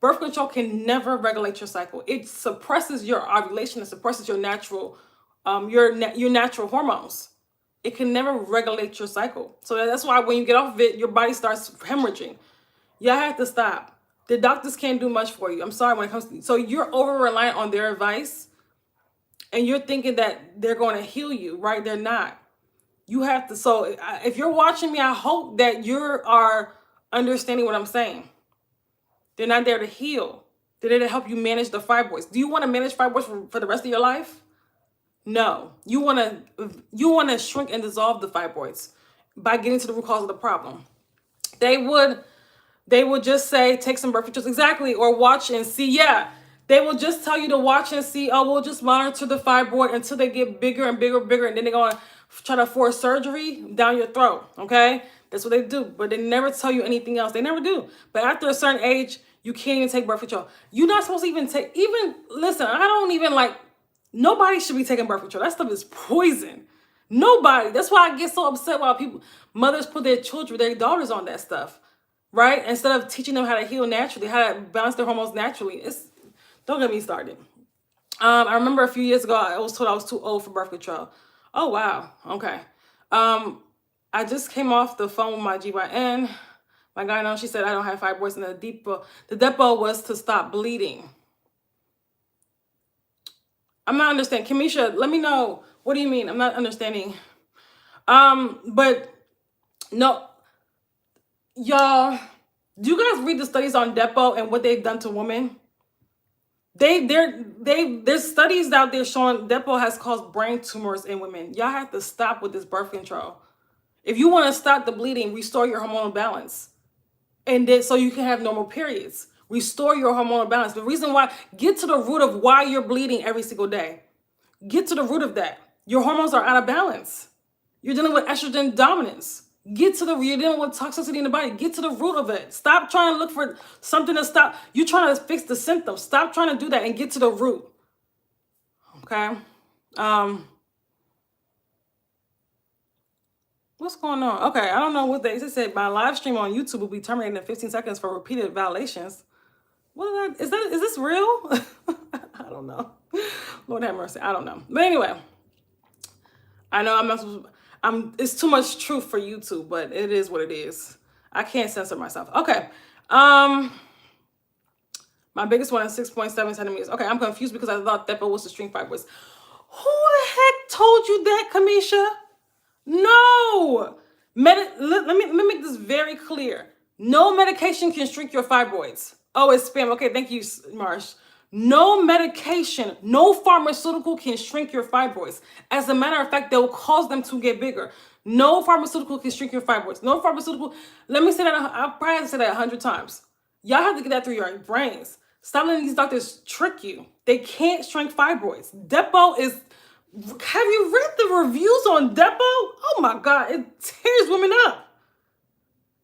S1: Birth control can never regulate your cycle. It suppresses your ovulation. It suppresses your natural hormones. It can never regulate your cycle. So that's why when you get off of it, your body starts hemorrhaging. Y'all have to stop. The doctors can't do much for you. I'm sorry when it comes to, so you're over-reliant on their advice and you're thinking that they're going to heal you, right? They're not. You have to, so if you're watching me, I hope that you are understanding what I'm saying. They're not there to heal. They're there to help you manage the fibroids. Do you want to manage fibroids for the rest of your life? No. You want to shrink and dissolve the fibroids by getting to the root cause of the problem. They would just say, take some birth controls. Exactly. Or watch and see. Yeah. They will just tell you to watch and see. Oh, we'll just monitor the fibroid until they get bigger and bigger and bigger. And then they're going to try to force surgery down your throat. Okay. That's what they do. But they never tell you anything else. They never do. But after a certain age, you can't even take birth control. You're not supposed to listen, I don't even nobody should be taking birth control. That stuff is poison. Nobody. That's why I get so upset while mothers put their daughters on that stuff, right? Instead of teaching them how to heal naturally, how to balance their hormones naturally. Don't get me started. I remember a few years ago, I was told I was too old for birth control. Oh, wow. Okay. I just came off the phone with my GYN. My gyno, she said I don't have fibroids in the depot. The depot was to stop bleeding. I'm not understanding. Kamisha, let me know. What do you mean? I'm not understanding. But no, y'all, do you guys read the studies on depot and what they've done to women? There's studies out there showing depot has caused brain tumors in women. Y'all have to stop with this birth control. If you want to stop the bleeding, restore your hormonal balance. And then so you can have normal periods. Restore your hormonal balance. The reason why, get to the root of why you're bleeding every single day. Get to the root of that. Your hormones are out of balance. You're dealing with estrogen dominance. You're dealing with toxicity in the body. Get to the root of it. Stop trying to look for something to stop. You're trying to fix the symptoms. Stop trying to do that and get to the root. Okay? What's going on? Okay, I don't know what they said. My live stream on YouTube will be terminated in 15 seconds for repeated violations. Is this real? I don't know. Lord have mercy. I don't know. But anyway, I know I'm not supposed to, it's too much truth for YouTube, but it is what it is. I can't censor myself. Okay. My biggest one is 6.7 centimeters. Okay, I'm confused because I thought Depo was the string fibroids. Who the heck told you that, Kamisha? No. Let me make this very clear. No medication can shrink your fibroids. Oh, it's spam. Okay, thank you, Marsh. No medication, no pharmaceutical can shrink your fibroids. As a matter of fact, they will cause them to get bigger. No pharmaceutical can shrink your fibroids. No pharmaceutical. Let me say that. I've probably said that 100 times. Y'all have to get that through your brains. Stop letting these doctors trick you. They can't shrink fibroids. Depo is... Have you read the reviews on Depo? Oh my God, it tears women up.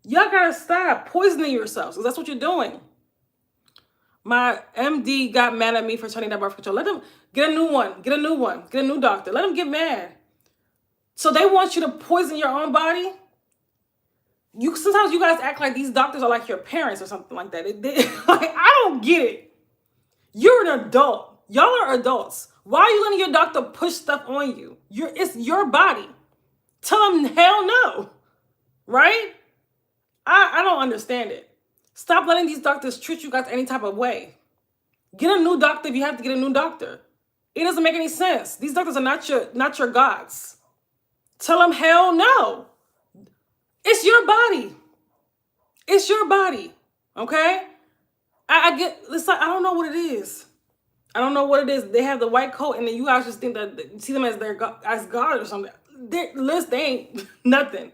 S1: Y'all gotta stop poisoning yourselves, because that's what you're doing. My MD got mad at me for turning that birth control. Let them get a new one. Get a new one. Get a new doctor. Let them get mad. So they want you to poison your own body? Sometimes you guys act like these doctors are like your parents or something like that. Like, I don't get it. You're an adult. Y'all are adults. Why are you letting your doctor push stuff on you? It's your body. Tell them hell no. Right? I don't understand it. Stop letting these doctors treat you guys any type of way. Get a new doctor if you have to get a new doctor. It doesn't make any sense. These doctors are not your gods. Tell them hell no. It's your body. It's your body. Okay? Listen, I don't know what it is. I don't know what it is. They have the white coat, and then you guys just think that you see them as as God or something. They ain't nothing.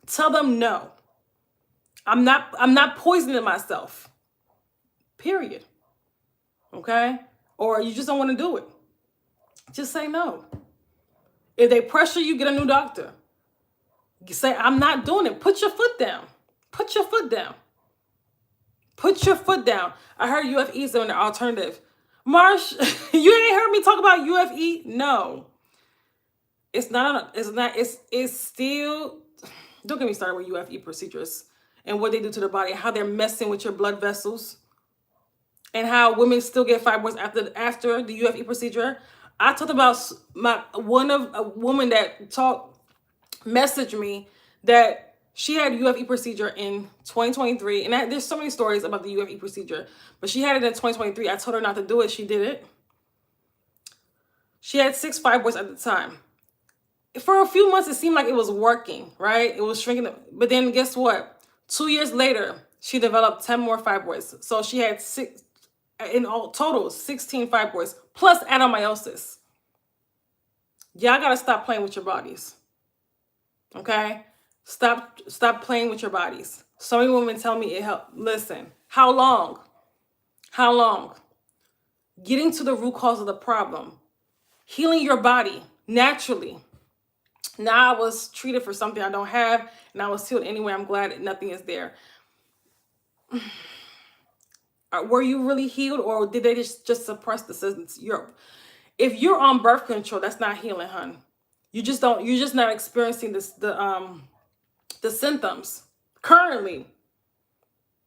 S1: Tell them no. I'm not poisoning myself. Period. Okay? Or you just don't want to do it. Just say no. If they pressure you, get a new doctor. You say, I'm not doing it. Put your foot down. Put your foot down. Put your foot down. I heard UFE is an alternative. Marsh, you ain't heard me talk about UFE? No. It's still, don't get me started with UFE procedures and what they do to the body, how they're messing with your blood vessels, and how women still get fibroids after the UFE procedure. I talked about a woman that messaged me that she had a UFE procedure in 2023. And there's so many stories about the UFE procedure, but she had it in 2023. I told her not to do it. She did it. She had 6 fibroids at the time. For a few months, it seemed like it was working, right? It was shrinking. But then guess what? 2 years later, she developed 10 more fibroids. So she had 6, in all total, 16 fibroids, plus adenomyosis. Y'all got to stop playing with your bodies. Okay? Stop playing with your bodies. So many women tell me it helped. Listen, how long? How long? Getting to the root cause of the problem. Healing your body naturally. Now I was treated for something I don't have, and I was healed anyway. I'm glad that nothing is there. Were you really healed, or did they just suppress the symptoms? If you're on birth control, that's not healing, hun. You're just not experiencing the symptoms currently,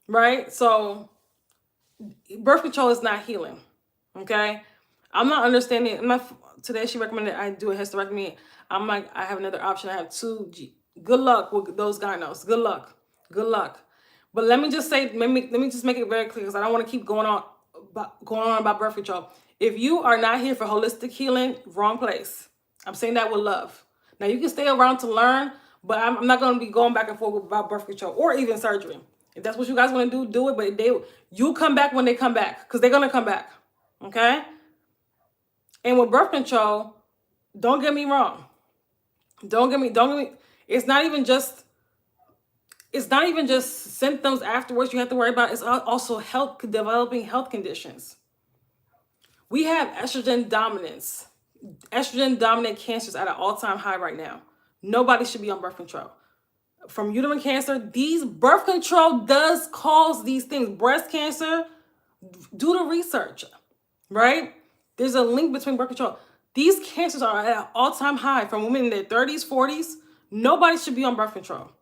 S1: right? So birth control is not healing. Okay, I'm not understanding. Today she recommended I do a hysterectomy. I'm like, I have another option. I have 2. Good luck with those gynos. Good luck. Good luck. But let me just say, let me just make it very clear, because I don't want to keep going on about birth control. If you are not here for holistic healing, wrong place. I'm saying that with love. Now you can stay around to learn, but I'm not going to be going back and forth about birth control or even surgery. If that's what you guys want to do it. But you come back when they come back, because they're going to come back. Okay? And with birth control, don't get me wrong. Don't get me. It's not even just symptoms afterwards you have to worry about. It's also developing health conditions. We have estrogen dominance. Estrogen dominant cancers at an all-time high right now. Nobody should be on birth control. From uterine cancer, birth control does cause these things. Breast cancer, do the research, right? There's a link between birth control. These cancers are at an all-time high from women in their 30s, 40s. Nobody should be on birth control.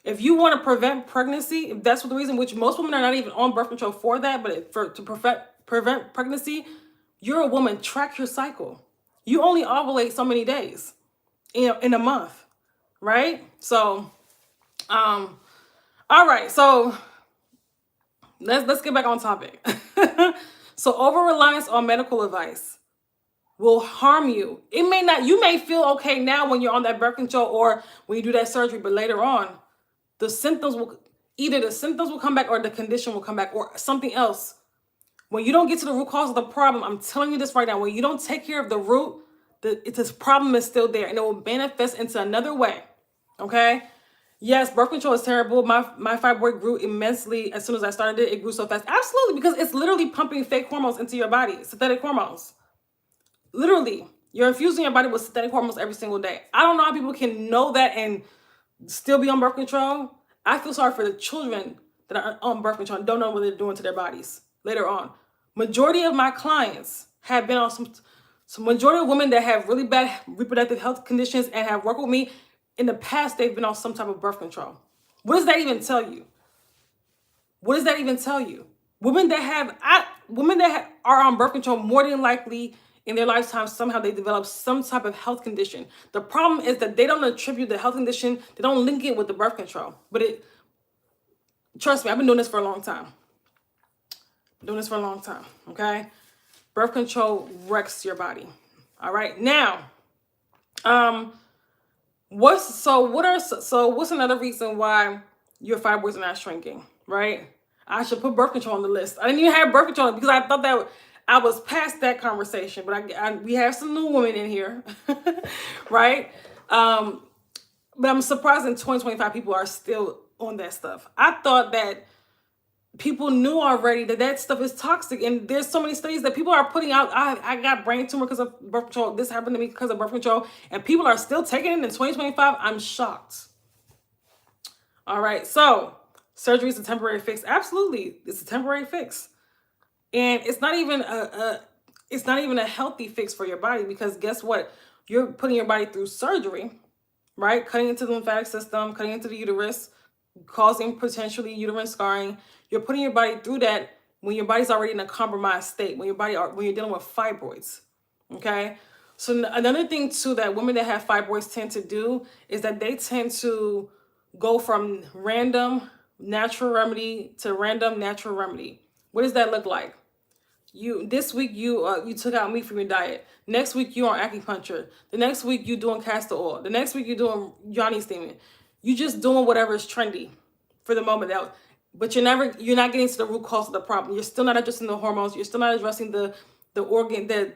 S1: If you want to prevent pregnancy, if that's the reason, which most women are not even on birth control for that, but to prevent pregnancy, you're a woman, track your cycle. You only ovulate so many days in a month, right? So, all right. So let's get back on topic. So over-reliance on medical advice will harm you. You may feel okay now when you're on that birth control or when you do that surgery, but later on, the symptoms will come back or the condition will come back or something else. When you don't get to the root cause of the problem, I'm telling you this right now, when you don't take care of the root, this problem is still there and it will manifest into another way. Okay? Yes, birth control is terrible. My fibroid grew immensely as soon as I started it. It grew so fast. Absolutely, because it's literally pumping fake hormones into your body, synthetic hormones. Literally, you're infusing your body with synthetic hormones every single day. I don't know how people can know that and still be on birth control. I feel sorry for the children that are on birth control and don't know what they're doing to their bodies later on. Majority of my clients have been on some majority of women that have really bad reproductive health conditions and have worked with me in the past, they've been on some type of birth control. What does that even tell you? What does that even tell you? Women that are on birth control, more than likely in their lifetime, somehow they develop some type of health condition. The problem is that they don't attribute the health condition, they don't link it with the birth control. But trust me, I've been doing this for a long time. Okay? Birth control wrecks your body. All right. Now, what's another reason why your fibroids are not shrinking, right? I should put birth control on the list. I didn't even have birth control because I thought that I was past that conversation, but we have some new women in here, right? But I'm surprised in 2025 people are still on that stuff. I thought that people knew already that stuff is toxic, and there's so many studies that people are putting out. I got brain tumor because of birth control. This happened to me because of birth control, and people are still taking it in 2025. I'm shocked. All right, so surgery is a temporary fix. Absolutely, it's a temporary fix, and it's not even a healthy fix for your body, because guess what? You're putting your body through surgery, right? Cutting into the lymphatic system, cutting into the uterus, causing potentially uterine scarring. You're putting your body through that when your body's already in a compromised state, when you're dealing with fibroids. Okay. So another thing too that women that have fibroids tend to do is that they tend to go from random natural remedy to random natural remedy. What does that look like? This week you took out meat from your diet. Next week you're on acupuncture. The next week you're doing castor oil. The next week you're doing yoni steaming. You're just doing whatever is trendy for the moment. But you're not getting to the root cause of the problem. You're still not addressing the hormones. You're still not addressing the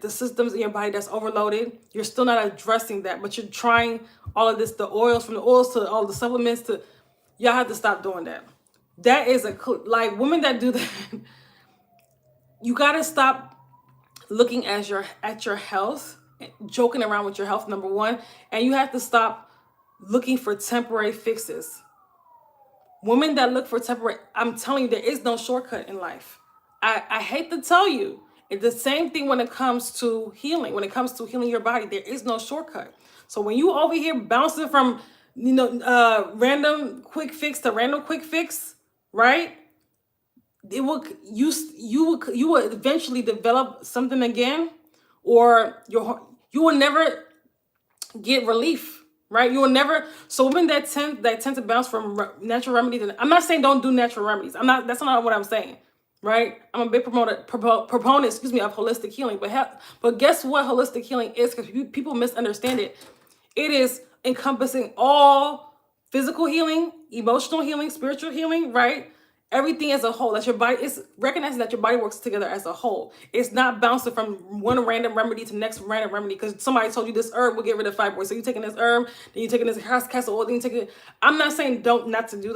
S1: systems in your body that's overloaded. You're still not addressing that, but you're trying all of this, from the oils to all the supplements y'all have to stop doing that. That is like women that do that. You got to stop looking at your health, joking around with your health, number one, and you have to stop looking for temporary fixes. Women that look for temporary, I'm telling you, there is no shortcut in life. I hate to tell you, it's the same thing when it comes to healing. When it comes to healing your body, there is no shortcut. So when you over here bouncing from, random quick fix to random quick fix, right? You will eventually develop something again, or you will never get relief. Right? You will never. So women that tend to bounce from natural remedies. I'm not saying don't do natural remedies. That's not what I'm saying. Right? I'm a big proponent, of holistic healing. But guess what holistic healing is? Because people misunderstand it. It is encompassing all physical healing, emotional healing, spiritual healing, right? Everything as a whole, that your body is recognizing that your body works together as a whole. It's not bouncing from one random remedy to the next random remedy because somebody told you this herb will get rid of fibroids. So you're taking this herb, then you're taking this castor oil, then you take it. I'm not saying not to do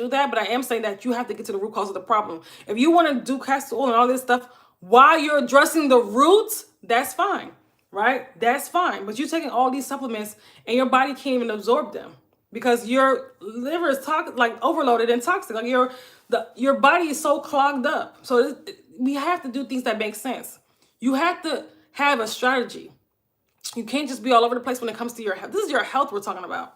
S1: that, but I am saying that you have to get to the root cause of the problem. If you want to do castor oil and all this stuff while you're addressing the roots, that's fine, right? That's fine. But you're taking all these supplements and your body can't even absorb them, because your liver is overloaded and toxic. Like your body is so clogged up. So we have to do things that make sense. You have to have a strategy. You can't just be all over the place when it comes to your health. This is your health we're talking about.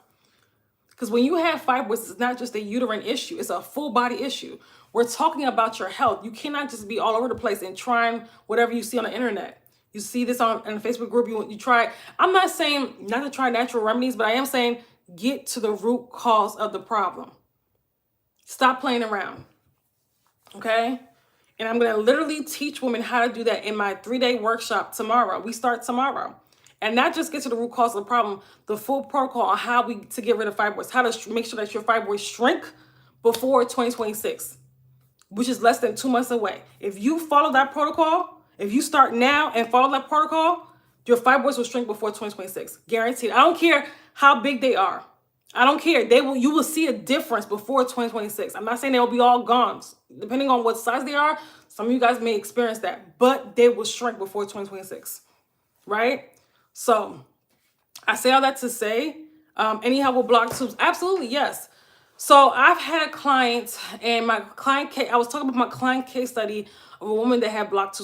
S1: Because when you have fibroids, it's not just a uterine issue. It's a full body issue. We're talking about your health. You cannot just be all over the place and trying whatever you see on the internet. You see this in a Facebook group, you try. I'm not saying not to try natural remedies, but I am saying get to the root cause of the problem. Stop playing around, okay? And I'm going to literally teach women how to do that in my 3-day workshop tomorrow. We start tomorrow. And not just get to the root cause of the problem, the full protocol on how to get rid of fibroids, how to make sure that your fibroids shrink before 2026, which is less than 2 months away. If you follow that protocol, if you start now and follow that protocol, your fibroids will shrink before 2026. Guaranteed. I don't care how big they are. I don't care. You will see a difference before 2026. I'm not saying they will be all gone. Depending on what size they are, some of you guys may experience that, but they will shrink before 2026, right? So I say all that to say, any help with blocked tubes? Absolutely, yes. So I've had clients, and my client case, I was talking about my client case study of a woman that had blocked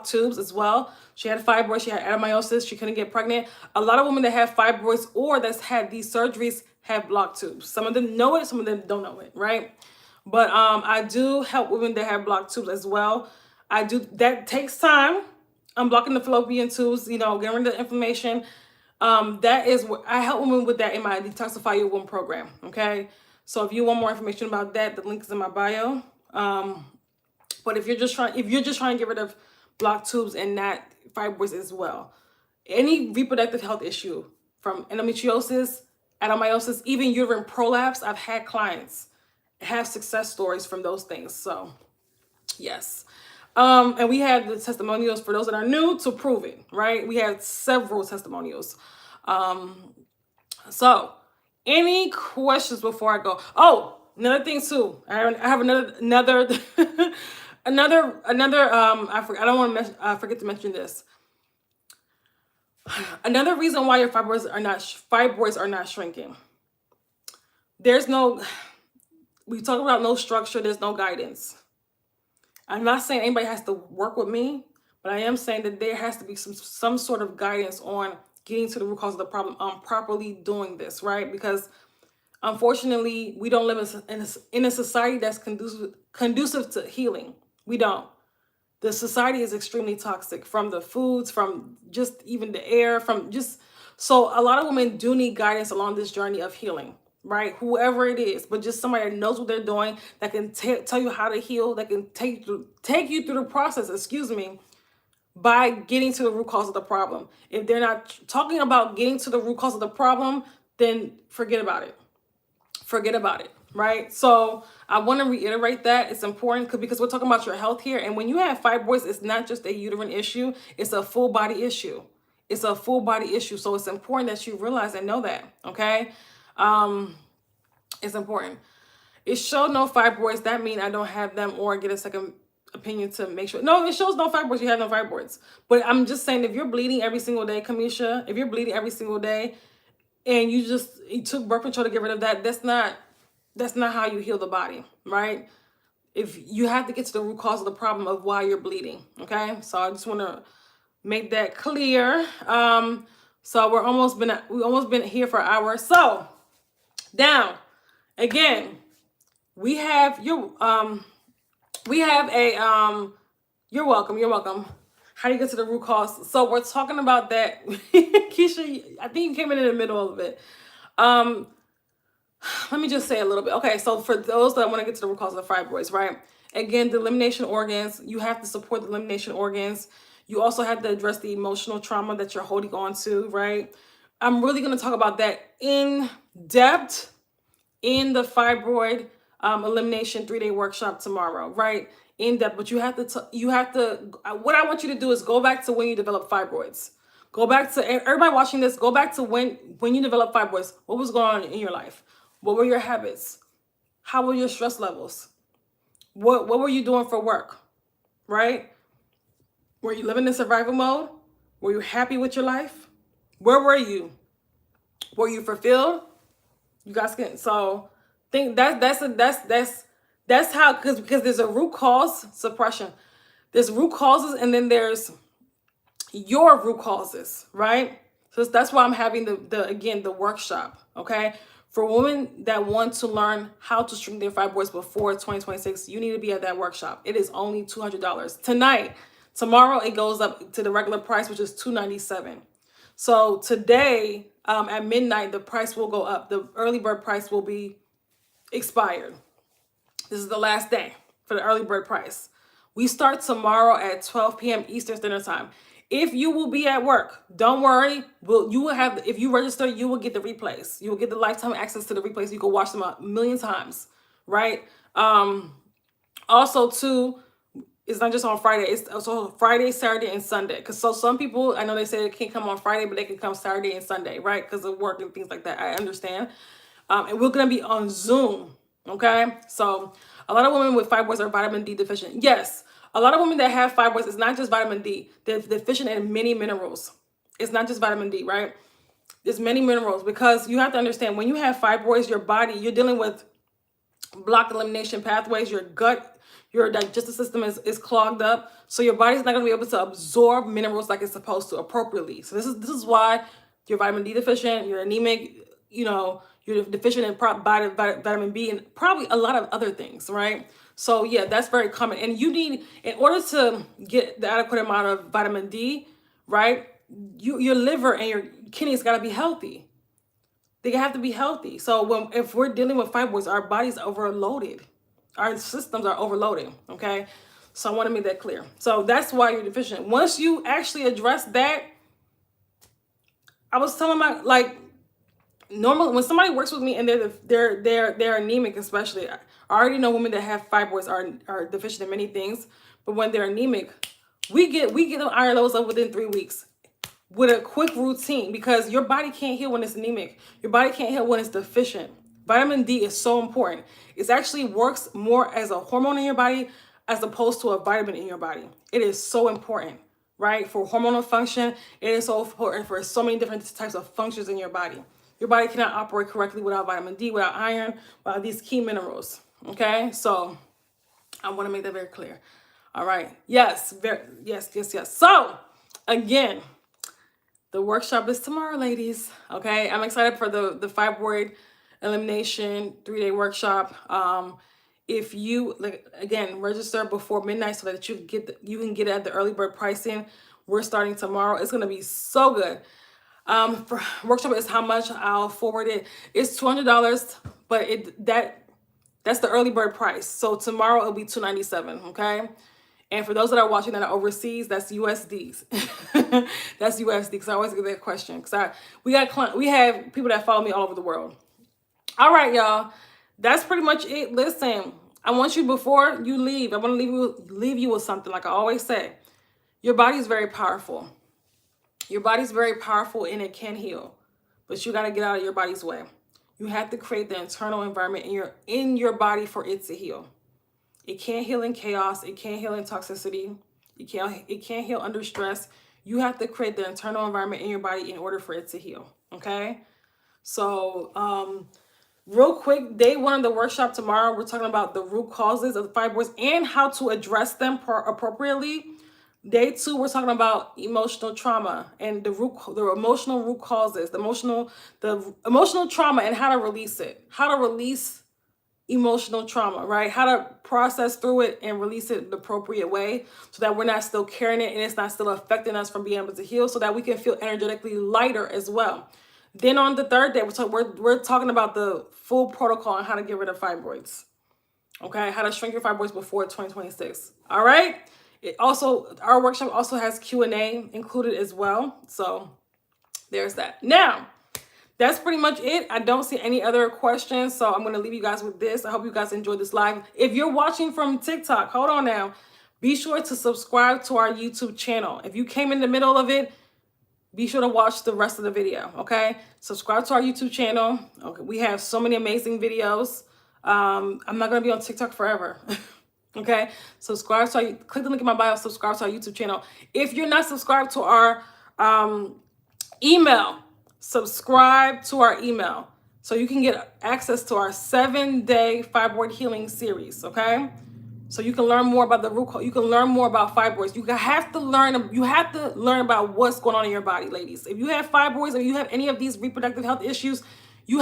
S1: tubes as well. She had fibroids, she had adenomyosis, she couldn't get pregnant. A lot of women that have fibroids or that's had these surgeries have blocked tubes. Some of them know it, some of them don't know it, right? But I do help women that have blocked tubes as well. That takes time. Unblocking the fallopian tubes, getting rid of the inflammation. That is what I help women with that in my Detoxify Your Womb program. Okay. So if you want more information about that, the link is in my bio. But if you're just trying to get rid of blocked tubes and not fibroids as well, any reproductive health issue from endometriosis, adenomyosis, even uterine prolapse, I've had clients have success stories from those things. So yes. And we had the testimonials for those that are new to prove it, right? We had several testimonials. So any questions before I go? Oh, another thing too. I have another I don't want to forget to mention this. Another reason why your fibroids are not shrinking. We talk about no structure, there's no guidance. I'm not saying anybody has to work with me, but I am saying that there has to be some sort of guidance on getting to the root cause of the problem, on properly doing this, right? Because unfortunately, we don't live in a society that's conducive to healing. We don't. The society is extremely toxic, from the foods, from just even the air, so a lot of women do need guidance along this journey of healing, right? Whoever it is, but just somebody that knows what they're doing, that can tell you how to heal, that can take you through the process, by getting to the root cause of the problem. If they're not talking about getting to the root cause of the problem, then forget about it. Forget about it, right? So I want to reiterate that it's important because we're talking about your health here. And when you have fibroids, it's not just a uterine issue, it's a full body issue. It's a full body issue. So it's important that you realize and know that, okay? It's important. It showed no fibroids. That means I don't have them, or get a second opinion to make sure. No, it shows no fibroids. You have no fibroids. But I'm just saying, if you're bleeding every single day, Kamisha, if you're bleeding every single day and you took birth control to get rid of that, that's not how you heal the body, right? If you have to get to the root cause of the problem of why you're bleeding, okay? So I just want to make that clear. So we almost been here for an hour. So now, again, we have you're welcome. How do you get to the root cause? So we're talking about that. Keisha, I think you came in the middle of it. Let me just say a little bit. Okay, so for those that want to get to the root cause of the fibroids, right? Again, the elimination organs, you have to support the elimination organs. You also have to address the emotional trauma that you're holding on to, right? I'm really going to talk about that in depth in the fibroid elimination 3-day workshop tomorrow, right? In depth, but you have to, what I want you to do is go back to when you develop fibroids. Go back to, everybody watching this, go back to when you developed fibroids. What was going on in your life? What were your habits? How were your stress levels? What were you doing for work, right? Were you living in survival mode? Were you happy with your life? Where were you? Were you fulfilled? You guys can, so think that's how, because there's a root cause suppression. There's root causes, and then there's your root causes, right? So that's why I'm having the workshop, okay? For women that want to learn how to shrink their fibroids before 2026, you need to be at that workshop. It is only $200 tonight. Tomorrow it goes up to the regular price, which is $297. So today at midnight, the price will go up. The early bird price will be expired. This is the last day for the early bird price. We start tomorrow at 12 p.m. Eastern Standard Time. If you will be at work, don't worry. You will have, if you register, you will get the replays. You will get the lifetime access to the replays. You can watch them a million times, right? Also, too, it's not just on Friday. It's also Friday, Saturday, and Sunday. Because so some people, I know they say they can't come on Friday, but they can come Saturday and Sunday, right? Because of work and things like that. I understand. And we're going to be on Zoom, okay? So a lot of women with fibroids are vitamin D deficient. Yes, a lot of women that have fibroids, it's not just vitamin D. They're deficient in many minerals. It's not just vitamin D, right? There's many minerals, because you have to understand, when you have fibroids, your body, you're dealing with blocked elimination pathways. Your gut, your digestive system is clogged up. So your body's not going to be able to absorb minerals like it's supposed to appropriately. So this is why you're vitamin D deficient, you're anemic, you know, you're deficient in vitamin B, and probably a lot of other things, right? So yeah, that's very common. And you need, in order to get the adequate amount of vitamin D, right, your liver and your kidneys got to be healthy. They have to be healthy. So if we're dealing with fibroids, our body's overloaded. Our systems are overloaded, okay? So I want to make that clear. So that's why you're deficient. Once you actually address that, I was telling normally when somebody works with me and they're anemic, especially, I already know women that have fibroids are deficient in many things, but when they're anemic, we get them iron levels up within 3 weeks with a quick routine, because your body can't heal when it's anemic. Your body can't heal when it's deficient. Vitamin D is so important. It actually works more as a hormone in your body as opposed to a vitamin in your body. It is so important, right? For hormonal function, it is so important for so many different types of functions in your body. Your body cannot operate correctly without vitamin D, without iron, without these key minerals, okay? So I want to make that very clear. All right. Yes. Yes. So again, the workshop is tomorrow, ladies. Okay. I'm excited for the fibroid elimination 3-day workshop. If you, again, register before midnight so that you can get at the early bird pricing. We're starting tomorrow. It's going to be so good. For workshop is how much, I'll forward it. It's $200, but that's the early bird price. So tomorrow it'll be $297. Okay. And for those that are watching that are overseas, that's USDs. That's USD, because I always get that question. Because we have people that follow me all over the world. All right, y'all. That's pretty much it. Listen, I want you, before you leave, I want to leave you with something. Like I always say, your body is very powerful. Your body's very powerful and it can heal, but you got to get out of your body's way. You have to create the internal environment in your body for it to heal. It can't heal in chaos. It can't heal in toxicity. It can't heal under stress. You have to create the internal environment in your body in order for it to heal. Okay. So, real quick, day 1 of the workshop tomorrow, we're talking about the root causes of the fibroids and how to address them appropriately. Day 2, we're talking about emotional trauma and the emotional root causes, the emotional trauma and how to release it, how to release emotional trauma, right? How to process through it and release it the appropriate way so that we're not still carrying it and it's not still affecting us from being able to heal, so that we can feel energetically lighter as well. Then on the 3rd day, we're talking about the full protocol on how to get rid of fibroids. Okay, how to shrink your fibroids before 2026. All right. Our workshop also has Q&A included as well. So there's that. Now, that's pretty much it. I don't see any other questions, so I'm going to leave you guys with this. I hope you guys enjoyed this live. If you're watching from TikTok, hold on now. Be sure to subscribe to our YouTube channel. If you came in the middle of it, be sure to watch the rest of the video, okay? Subscribe to our YouTube channel. Okay, we have so many amazing videos. I'm not going to be on TikTok forever. Okay, subscribe to our, click the link in my bio, subscribe to our YouTube channel. If you're not subscribed to our email, subscribe to our email so you can get access to our 7-day fibroid healing series, okay? So you can learn more about the root cause. You can learn more about fibroids. You have to learn about what's going on in your body, ladies. If you have fibroids or you have any of these reproductive health issues, you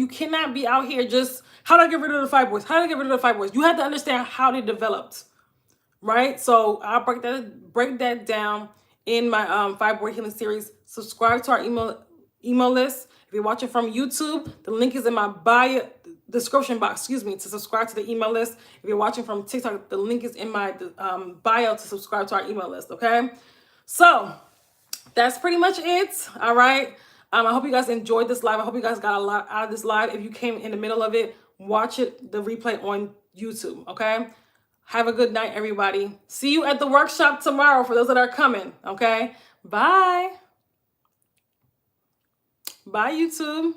S1: cannot be out here just, how do I get rid of the fibroids? How do I get rid of the fibroids? You have to understand how they developed, right? So I'll break that down in my fibroid healing series. Subscribe to our email list. If you're watching from YouTube, the link is in my bio description box, to subscribe to the email list. If you're watching from TikTok, the link is in my bio to subscribe to our email list, okay? So that's pretty much it, all right? I hope you guys enjoyed this live. I hope you guys got a lot out of this live. If you came in the middle of it, watch it, the replay on YouTube, okay? Have a good night, everybody. See you at the workshop tomorrow for those that are coming, okay? Bye. Bye, YouTube.